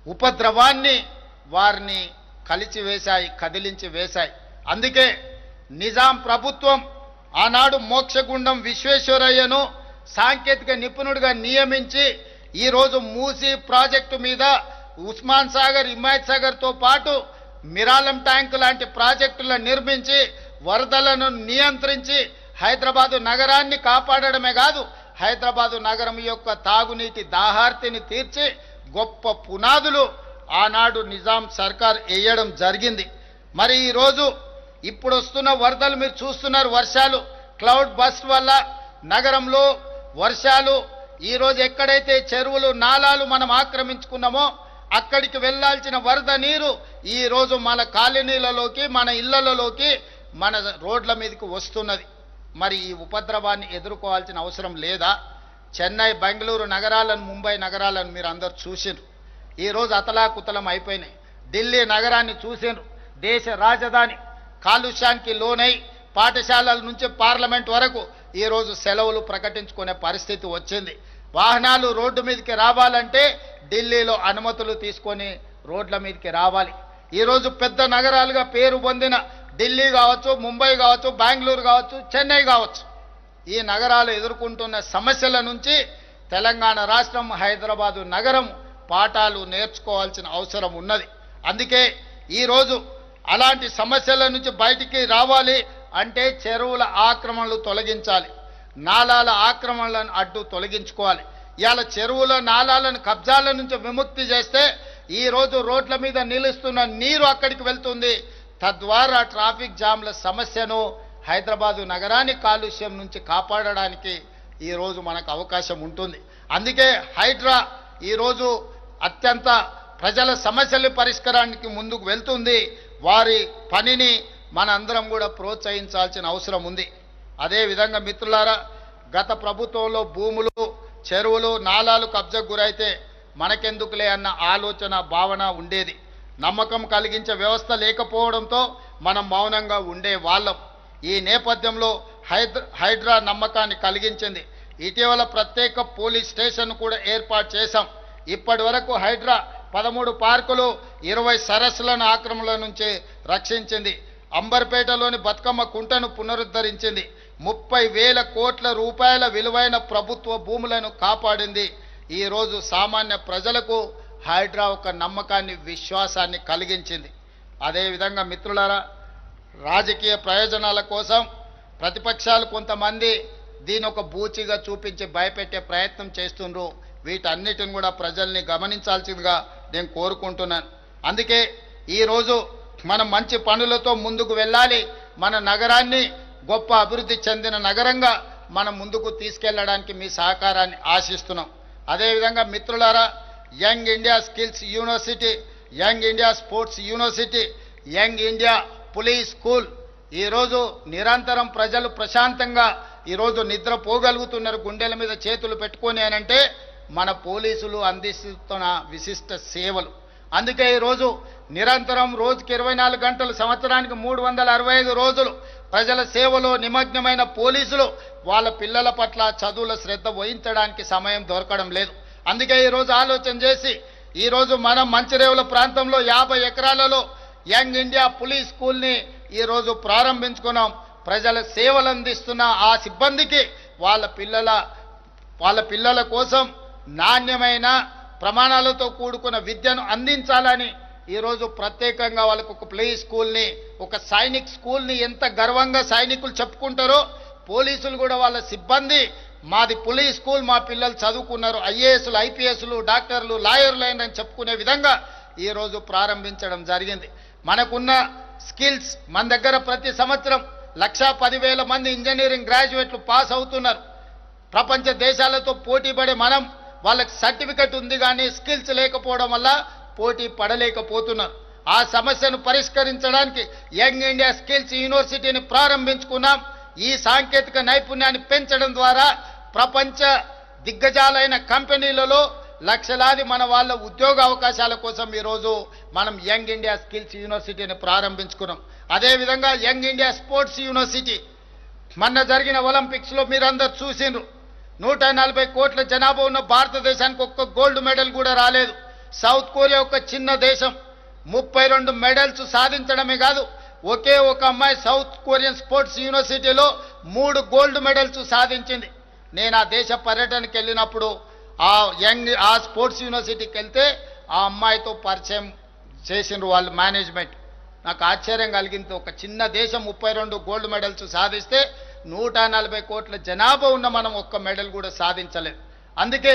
ఉపద్రవాన్ని వారిని కలిచివేశాయి, కదిలించి వేశాయి. అందుకే నిజాం ప్రభుత్వం ఆనాడు మోక్షగుండం విశ్వేశ్వరయ్యను సాంకేతిక నిపుణుడిగా నియమించి ఈరోజు మూసీ ప్రాజెక్టు మీద ఉస్మాన్ సాగర్, హిమాయత్ సాగర్తో పాటు మిరాలం ట్యాంకు లాంటి ప్రాజెక్టులను నిర్మించి వరదలను నియంత్రించి హైదరాబాదు నగరాన్ని కాపాడడమే కాదు, హైదరాబాదు నగరం యొక్క తాగునీటి దాహార్తిని తీర్చి గొప్ప పునాదులు ఆనాడు నిజాం సర్కార్ వేయడం జరిగింది. మరి ఈరోజు ఇప్పుడు వస్తున్న వరదలు మీరు చూస్తున్నారు. వర్షాలు క్లౌడ్ బస్ట్ వల్ల నగరంలో వర్షాలు ఈరోజు ఎక్కడైతే చెరువులు నాలాలు మనం ఆక్రమించుకున్నామో అక్కడికి వెళ్లాల్సిన వరద నీరు ఈరోజు మన కాలనీలలోకి, మన ఇళ్లలోకి, మన రోడ్ల మీదకి వస్తున్నది. మరి ఈ ఉపద్రవాన్ని ఎదుర్కోవాల్సిన అవసరం లేదా? చెన్నై, బెంగళూరు నగరాలను, ముంబై నగరాలను మీరు అందరు చూసిండ్రు. ఈరోజు అతలాకుతలం అయిపోయినాయి. ఢిల్లీ నగరాన్ని చూసిండ్రు. దేశ రాజధాని కాలుష్యానికి లోనై పాఠశాలల నుంచి పార్లమెంట్ వరకు ఈరోజు సెలవులు ప్రకటించుకునే పరిస్థితి వచ్చింది. వాహనాలు రోడ్డు మీదకి రావాలంటే ఢిల్లీలో అనుమతులు తీసుకొని రోడ్ల మీదకి రావాలి. ఈరోజు పెద్ద నగరాలుగా పేరు పొందిన ఢిల్లీ కావచ్చు, ముంబై కావచ్చు, బెంగళూరు కావచ్చు, చెన్నై కావచ్చు, ఈ నగరాలు ఎదుర్కొంటున్న సమస్యల నుంచి తెలంగాణ రాష్ట్రం, హైదరాబాదు నగరం పాఠాలు నేర్చుకోవాల్సిన అవసరం ఉన్నది. అందుకే ఈరోజు అలాంటి సమస్యల నుంచి బయటికి రావాలి అంటే చెరువుల ఆక్రమణలు తొలగించాలి, నాలాల ఆక్రమణలను అడ్డు తొలగించుకోవాలి. ఇవాళ చెరువుల నాలాలను కబ్జాల నుంచి విముక్తి చేస్తే ఈరోజు రోడ్ల మీద నిలుస్తున్న నీరు అక్కడికి వెళ్తుంది. తద్వారా ట్రాఫిక్ జామ్ల సమస్యను, హైదరాబాదు నగరాన్ని కాలుష్యం నుంచి కాపాడడానికి ఈరోజు మనకు అవకాశం ఉంటుంది. అందుకే హైడ్రా ఈరోజు అత్యంత ప్రజల సమస్యల పరిష్కారానికి ముందుకు వెళ్తుంది. వారి పనిని మనందరం కూడా ప్రోత్సహించాల్సిన అవసరం ఉంది. అదేవిధంగా మిత్రులారా, గత ప్రభుత్వంలో భూములు, చెరువులు, నాలాలు కబ్జాకు గురైతే మనకెందుకులే అన్న ఆలోచన, భావన ఉండేది. నమ్మకం కలిగించే వ్యవస్థ లేకపోవడంతో మనం మౌనంగా ఉండే వాళ్ళం. ఈ నేపథ్యంలో హైడ్రా నమ్మకాన్ని కలిగించింది. ఇటీవల ప్రత్యేక పోలీస్ స్టేషన్ కూడా ఏర్పాటు చేశాం. ఇప్పటి వరకు హైడ్రా 13 పార్కులు, 20 సరస్సులను ఆక్రమణల నుంచి రక్షించింది. అంబర్పేటలోని బతుకమ్మ కుంటను పునరుద్ధరించింది. 30,000 కోట్ల రూపాయల విలువైన ప్రభుత్వ భూములను కాపాడింది. ఈరోజు సామాన్య ప్రజలకు హైడ్రా ఒక నమ్మకాన్ని, విశ్వాసాన్ని కలిగించింది. అదేవిధంగా మిత్రులారా, రాజకీయ ప్రయోజనాల కోసం ప్రతిపక్షాలు కొంతమంది దీని ఒక బూచిగా చూపించి భయపెట్టే ప్రయత్నం చేస్తుండ్రు. వీటన్నిటిని కూడా ప్రజల్ని గమనించాల్సిందిగా నేను కోరుకుంటున్నాను. అందుకే ఈరోజు మనం మంచి పనులతో ముందుకు వెళ్ళాలి. మన నగరాన్ని గొప్ప అభివృద్ధి చెందిన నగరంగా మనం ముందుకు తీసుకెళ్లడానికి మీ సహకారాన్ని ఆశిస్తున్నాం. అదేవిధంగా మిత్రులారా, young India skills university, young India sports university, young India police school ఈరోజు నిరంతరం ప్రజలు ప్రశాంతంగా ఈరోజు నిద్రపోగలుగుతున్నారు గుండెల మీద చేతులు పెట్టుకొని అనంటే మన పోలీసులు అందిస్తున్న విశిష్ట సేవలు. అందుకే ఈరోజు నిరంతరం రోజుకి 24 గంటలు, సంవత్సరానికి 365 రోజులు ప్రజల సేవలో నిమగ్నమైన పోలీసులు వాళ్ళ పిల్లల పట్ల చదువుల శ్రద్ధ వహించడానికి సమయం దొరకడం లేదు. అందుకే ఈరోజు ఆలోచన చేసి ఈరోజు మనం మంచిరేవుల ప్రాంతంలో 50 ఎకరాలలో యంగ్ ఇండియా పోలీస్ స్కూల్ని ఈరోజు ప్రారంభించుకున్నాం. ప్రజల సేవలు అందిస్తున్న ఆ సిబ్బందికి వాళ్ళ పిల్లల కోసం నాణ్యమైన ప్రమాణాలతో కూడుకున్న విద్యను అందించాలని ఈరోజు ప్రత్యేకంగా వాళ్ళకు ఒక ప్లే స్కూల్ని, ఒక సైనిక్ స్కూల్ని ఎంత గర్వంగా సైనికులు చెప్పుకుంటారో పోలీసులు కూడా వాళ్ళ సిబ్బంది మాది పోలీస్ స్కూల్, మా పిల్లలు చదువుకున్నారు, ఐఏఎస్లు, ఐపీఎస్లు, డాక్టర్లు, లాయర్లు అని చెప్పుకునే విధంగా ఈరోజు ప్రారంభించడం జరిగింది. మనకున్న స్కిల్స్, మన దగ్గర ప్రతి సంవత్సరం 1,10,000 మంది ఇంజనీరింగ్ గ్రాడ్యుయేట్లు పాస్ అవుతున్నారు. ప్రపంచ దేశాలతో పోటీ పడే మనం వాళ్ళకి సర్టిఫికెట్ ఉంది కానీ స్కిల్స్ లేకపోవడం వల్ల పోటీ పడలేకపోతున్నారు. ఆ సమస్యను పరిష్కరించడానికి యంగ్ ఇండియా స్కిల్స్ యూనివర్సిటీని ప్రారంభించుకున్నాం. ఈ సాంకేతిక నైపుణ్యాన్ని పెంచడం ద్వారా ప్రపంచ దిగ్గజాలైన కంపెనీలలో లక్షలాది మన వాళ్ళ ఉద్యోగ అవకాశాల కోసం ఈరోజు మనం యంగ్ ఇండియా స్కిల్స్ యూనివర్సిటీని ప్రారంభించుకున్నాం. అదేవిధంగా యంగ్ ఇండియా స్పోర్ట్స్ యూనివర్సిటీ, మొన్న జరిగిన ఒలింపిక్స్లో మీరందరూ చూసిండ్రు. 140 కోట్ల జనాభా ఉన్న భారతదేశానికి ఒక్క గోల్డ్ మెడల్ కూడా రాలేదు. సౌత్ కొరియా ఒక చిన్న దేశం 32 మెడల్స్ సాధించడమే కాదు, ఒకే ఒక అమ్మాయి సౌత్ కొరియన్ స్పోర్ట్స్ యూనివర్సిటీలో 3 గోల్డ్ మెడల్స్ సాధించింది. నేను ఆ దేశ పర్యటనకి వెళ్ళినప్పుడు ఆ స్పోర్ట్స్ యూనివర్సిటీకి వెళ్తే ఆ అమ్మాయితో పరిచయం చేసిండ్రు వాళ్ళు మేనేజ్మెంట్. నాకు ఆశ్చర్యం కలిగింది. ఒక చిన్న దేశం 32 గోల్డ్ మెడల్స్ సాధిస్తే 140 కోట్ల జనాభా ఉన్న మనం ఒక్క మెడల్ కూడా సాధించలేదు. అందుకే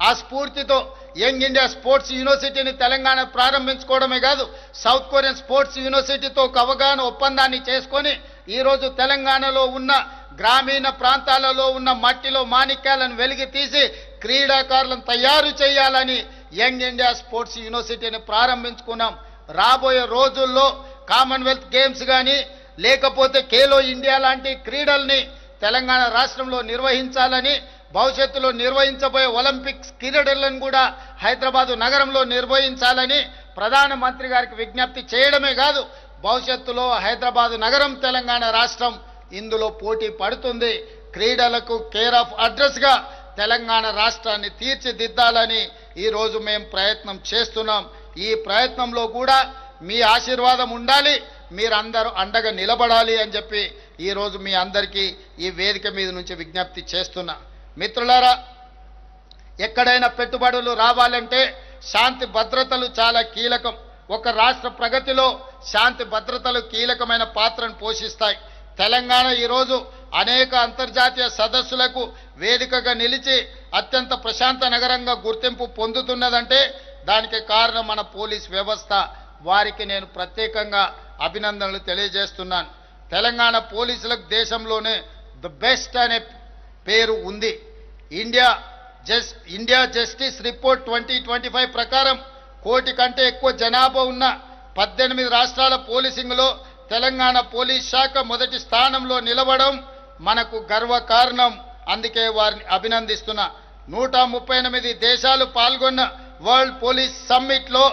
ఆ స్ఫూర్తితో యంగ్ ఇండియా స్పోర్ట్స్ యూనివర్సిటీని తెలంగాణ ప్రారంభించుకోవడమే కాదు, సౌత్ కొరియన్ స్పోర్ట్స్ యూనివర్సిటీతో ఒక అవగాహన ఒప్పందాన్ని చేసుకొని ఈరోజు తెలంగాణలో ఉన్న గ్రామీణ ప్రాంతాలలో ఉన్న మట్టిలో మాణిక్యాలను వెలికి తీసి క్రీడాకారులను తయారు చేయాలని యంగ్ ఇండియా స్పోర్ట్స్ యూనివర్సిటీని ప్రారంభించుకున్నాం. రాబోయే రోజుల్లో కామన్వెల్త్ గేమ్స్ కానీ లేకపోతే ఖేలో ఇండియా లాంటి క్రీడల్ని తెలంగాణ రాష్ట్రంలో నిర్వహించాలని, భవిష్యత్తులో నిర్వహించబోయే ఒలింపిక్స్ క్రీడలను కూడా హైదరాబాదు నగరంలో నిర్వహించాలని ప్రధానమంత్రి గారికి విజ్ఞప్తి చేయడమే కాదు, భవిష్యత్తులో హైదరాబాదు నగరం తెలంగాణ రాష్ట్రం ఇందులో పోటీ పడుతుంది. క్రీడలకు కేర్ ఆఫ్ అడ్రస్గా తెలంగాణ రాష్ట్రాన్ని తీర్చిదిద్దాలని ఈరోజు మేము ప్రయత్నం చేస్తున్నాం. ఈ ప్రయత్నంలో కూడా మీ ఆశీర్వాదం ఉండాలి, మీరందరూ అండగా నిలబడాలి అని చెప్పి ఈరోజు మీ అందరికీ ఈ వేదిక మీద నుంచి విజ్ఞప్తి చేస్తున్నా. మిత్రులారా, ఎక్కడైనా పెట్టుబడులు రావాలంటే శాంతి భద్రతలు చాలా కీలకం. ఒక రాష్ట్ర ప్రగతిలో శాంతి భద్రతలు కీలకమైన పాత్రను పోషిస్తాయి. తెలంగాణ ఈరోజు అనేక అంతర్జాతీయ సదస్సులకు వేదికగా నిలిచి అత్యంత ప్రశాంత నగరంగా గుర్తింపు పొందుతున్నదంటే దానికి కారణం మన పోలీస్ వ్యవస్థ. వారికి నేను ప్రత్యేకంగా అభినందనలు తెలియజేస్తున్నాను. తెలంగాణ పోలీసులకు దేశంలోనే ది బెస్ట్ అనే పేరు ఉంది. ఇండియా జస్టిస్ రిపోర్ట్ 2025 ప్రకారం 1 కోటి కంటే ఎక్కువ జనాభా ఉన్న 18 రాష్ట్రాల పోలీసింగ్లో తెలంగాణ పోలీస్ శాఖ మొదటి స్థానంలో నిలవడం మనకు గర్వకారణం. అందుకే వారిని అభినందిస్తున్నా. 138 దేశాలు పాల్గొన్న వరల్డ్ పోలీస్ సమ్మిట్లో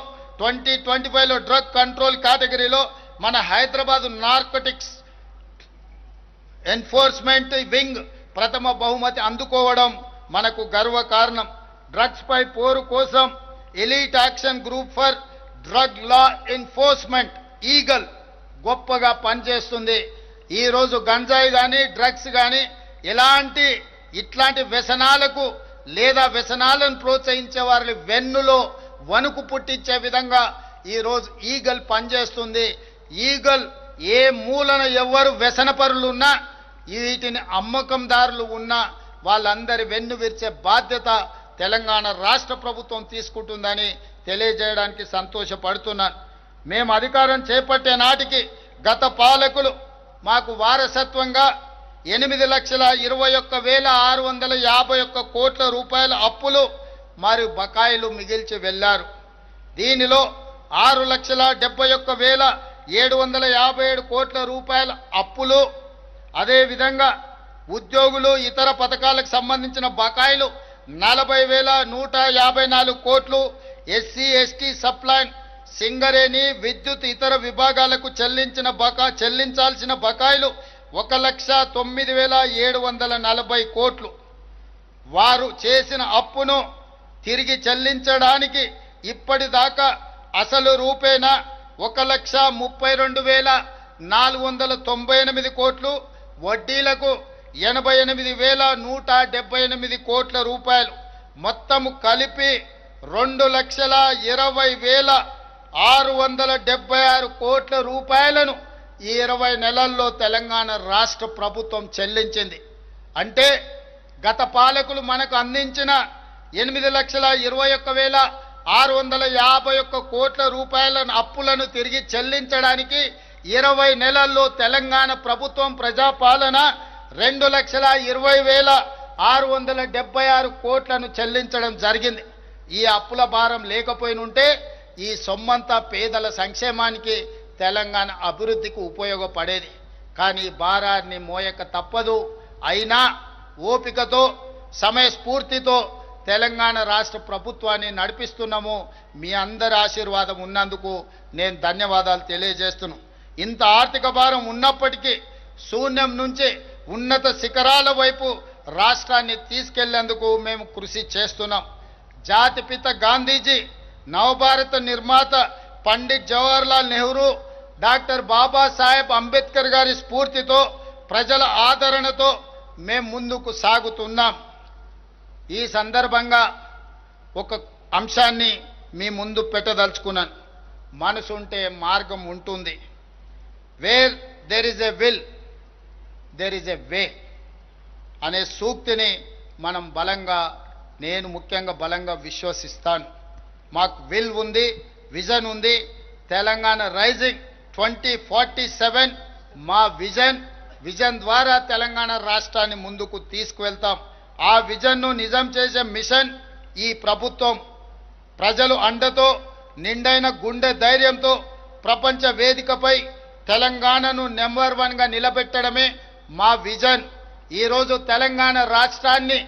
2025లో డ్రగ్ కంట్రోల్ కేటగిరీలో మన హైదరాబాద్ నార్కోటిక్స్ ఎన్ఫోర్స్మెంట్ వింగ్ ప్రథమ బహుమతి అందుకోవడం మనకు గర్వకారణం. డ్రగ్స్ పై పోరు కోసం elite action group for drug law enforcement eagle గొప్పగా పనిచేస్తుంది. ఈరోజు గంజాయి కానీ డ్రగ్స్ కానీ ఇట్లాంటి వ్యసనాలకు లేదా వ్యసనాలను ప్రోత్సహించే వారి వెన్నులో వణుకు పుట్టించే విధంగా ఈరోజు ఈగల్ పనిచేస్తుంది. ఈగల్ ఏ మూలన ఎవరు వ్యసనపరులు ఉన్నా, వీటిని అమ్మకందారులు ఉన్నా వాళ్ళందరి వెన్ను విరిచే బాధ్యత తెలంగాణ రాష్ట్ర ప్రభుత్వం తీసుకుంటుందని తెలియజేయడానికి సంతోషపడుతున్నాను. మేము అధికారం చేపట్టే నాటికి గత పాలకులు మాకు వారసత్వంగా 8,21,651 కోట్ల రూపాయల అప్పులు మరియు బకాయిలు మిగిల్చి వెళ్లారు. దీనిలో 6,71,757 కోట్ల రూపాయల అప్పులు, అదేవిధంగా ఉద్యోగులు ఇతర పథకాలకు సంబంధించిన బకాయిలు 40,154 కోట్లు, ఎస్సీ ఎస్టీ సప్లైన్ సింగరేణి విద్యుత్ ఇతర విభాగాలకు చెల్లించాల్సిన బకాయిలు 1,09,740 కోట్లు. వారు చేసిన అప్పును తిరిగి చెల్లించడానికి ఇప్పటిదాకా అసలు రూపేణా 1,32,498 కోట్లు, వడ్డీలకు 88,178 కోట్ల రూపాయలు, మొత్తము కలిపి 2,20,676 కోట్ల రూపాయలను ఈ 20 నెలల్లో తెలంగాణ రాష్ట్ర ప్రభుత్వం చెల్లించింది. అంటే గత పాలకులు మనకు అందించిన 8,21,651 కోట్ల రూపాయల అప్పులను తిరిగి చెల్లించడానికి 20 నెలల్లో తెలంగాణ ప్రభుత్వం ప్రజాపాలన 2,20,676 కోట్లను చెల్లించడం జరిగింది. ఈ అప్పుల భారం లేకపోయినుంటే ఈ సొమ్మంతా పేదల సంక్షేమానికి తెలంగాణ అభివృద్ధికి ఉపయోగపడేది. కానీ భారాన్ని మోయక తప్పదు. అయినా ఓపికతో సమయస్ఫూర్తితో తెలంగాణ రాష్ట్ర ప్రభుత్వాన్ని నడిపిస్తున్నాము. మీ అందరి ఆశీర్వాదం ఉన్నందుకు నేను ధన్యవాదాలు తెలియజేస్తున్నాను. ఇంత ఆర్థిక భారం ఉన్నప్పటికీ శూన్యం నుంచి ఉన్నత శిఖరాల వైపు రాష్ట్రాన్ని తీసుకెళ్లేందుకు మేము కృషి చేస్తున్నాం. జాతిపిత గాంధీజీ, నవభారత నిర్మాత పండిట్ జవహర్లాల్ నెహ్రూ, డాక్టర్ బాబాసాహెబ్ అంబేద్కర్ గారి స్ఫూర్తితో, ప్రజల ఆదరణతో మేము ముందుకు సాగుతున్నాం. ఈ సందర్భంగా ఒక అంశాన్ని మీ ముందు పెట్టదలుచుకున్నాను. మనసుంటే మార్గం ఉంటుంది. Where there is a will there is a way అనే సూక్తిని మనం నేను ముఖ్యంగా బలంగా విశ్వసిస్తాను. మాకు విల్ ఉంది, విజన్ ఉంది. తెలంగాణ రైజింగ్ 2047 మా విజన్ ద్వారా తెలంగాణ రాష్ట్రాన్ని ముందుకు తీసుకువెళ్తాం. ఆ విజన్ను నిజం చేసే మిషన్ ఈ ప్రభుత్వం. ప్రజలు అండతో, నిండైన గుండె ధైర్యంతో ప్రపంచ వేదికపై తెలంగాణను నెంబర్ 1గా నిలబెట్టడమే మా విజన్. ఈరోజు తెలంగాణ రాష్ట్రాన్ని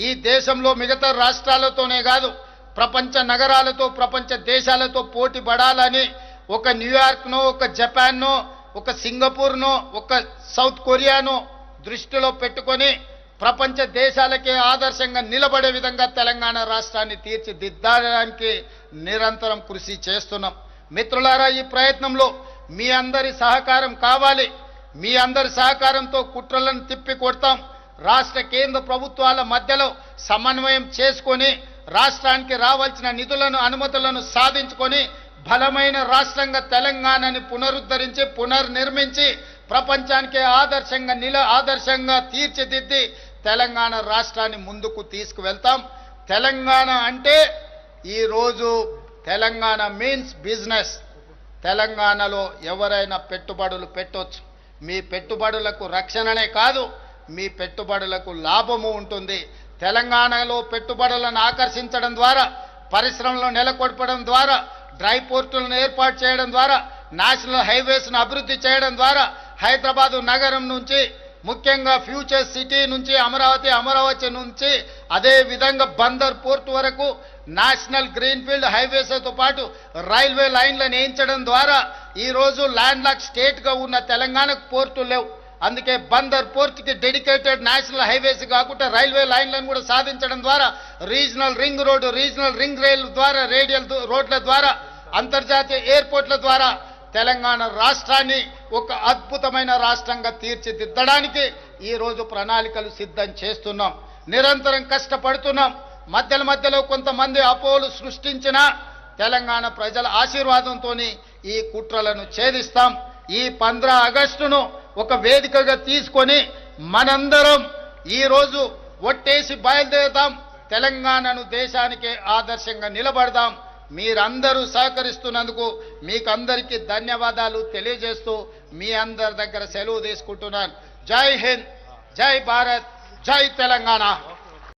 ఈ దేశంలో మిగతా రాష్ట్రాలతోనే కాదు, ప్రపంచ నగరాలతో, ప్రపంచ దేశాలతో పోటీ పడాలని ఒక న్యూయార్క్నో, ఒక జపాన్నో, ఒక సింగపూర్నో, ఒక సౌత్ కొరియానో దృష్టిలో పెట్టుకొని ప్రపంచ దేశాలకే ఆదర్శంగా నిలబడే విధంగా తెలంగాణ రాష్ట్రాన్ని తీర్చిదిద్దడానికి నిరంతరం కృషి చేస్తున్నాం. మిత్రులారా, ఈ ప్రయత్నంలో మీ అందరి సహకారం కావాలి. మీ అందరి సహకారంతో కుట్రలను తిప్పి కొడతాం. రాష్ట్ర కేంద్ర ప్రభుత్వాల మధ్యలో సమన్వయం చేసుకొని రాష్ట్రానికి రావాల్సిన నిధులను, అనుమతులను సాధించుకొని బలమైన రాష్ట్రంగా తెలంగాణని పునరుద్ధరించి, పునర్నిర్మించి ప్రపంచానికి ఆదర్శంగా తీర్చిదిద్ది తెలంగాణ రాష్ట్రాన్ని ముందుకు తీసుకువెళ్తాం. తెలంగాణ అంటే ఈరోజు తెలంగాణ మీన్స్ బిజినెస్. తెలంగాణలో ఎవరైనా పెట్టుబడులు పెట్టొచ్చు. మీ పెట్టుబడులకు రక్షణనే కాదు, మీ పెట్టుబడులకు లాభము ఉంటుంది. తెలంగాణలో పెట్టుబడులను ఆకర్షించడం ద్వారా, పరిశ్రమలను నెలకొల్పడం ద్వారా, డ్రై పోర్టులను ఏర్పాటు చేయడం ద్వారా, నేషనల్ హైవేస్ను అభివృద్ధి చేయడం ద్వారా హైదరాబాదు నగరం నుంచి, ముఖ్యంగా ఫ్యూచర్ సిటీ నుంచి, అమరావతి నుంచి, అదే విధంగా బందర్ పోర్టు వరకు నేషనల్ గ్రీన్ఫీల్డ్ హైవేస్తో పాటు రైల్వే లైన్లను వేయించడం ద్వారా ఈరోజు ల్యాండ్ లాక్ స్టేట్గా ఉన్న తెలంగాణకు పోర్టులు లేవు. అందుకే బందర్ పోర్టుకి డెడికేటెడ్ నేషనల్ హైవేస్ కాకుండా రైల్వే లైన్లను కూడా సాధించడం ద్వారా, regional ring road, regional ring rail ద్వారా, రేడియల్ రోడ్ల ద్వారా, అంతర్జాతీయ ఎయిర్పోర్ట్ల ద్వారా తెలంగాణ రాష్ట్రాన్ని ఒక అద్భుతమైన రాష్ట్రంగా తీర్చిదిద్దడానికి ఈరోజు ప్రణాళికలు సిద్ధం చేస్తున్నాం. నిరంతరం కష్టపడుతున్నాం. మధ్యలో కొంతమంది అపోహలు సృష్టించిన తెలంగాణ ప్రజల ఆశీర్వాదంతో ఈ కుట్రలను ఛేదిస్తాం. ఈ 15 ఆగస్టును ఒక వేదికగా తీసుకొని మనందరం ఈరోజు ఒట్టేసి బయలుదేరుదాం. తెలంగాణను దేశానికే ఆదర్శంగా నిలబడదాం. మీరందరూ సహకరిస్తున్నందుకు మీకందరికీ ధన్యవాదాలు తెలియజేస్తూ మీ అందరి దగ్గర సెలవు తీసుకుంటున్నాను. జై హింద్, జై భారత్, జై తెలంగాణ.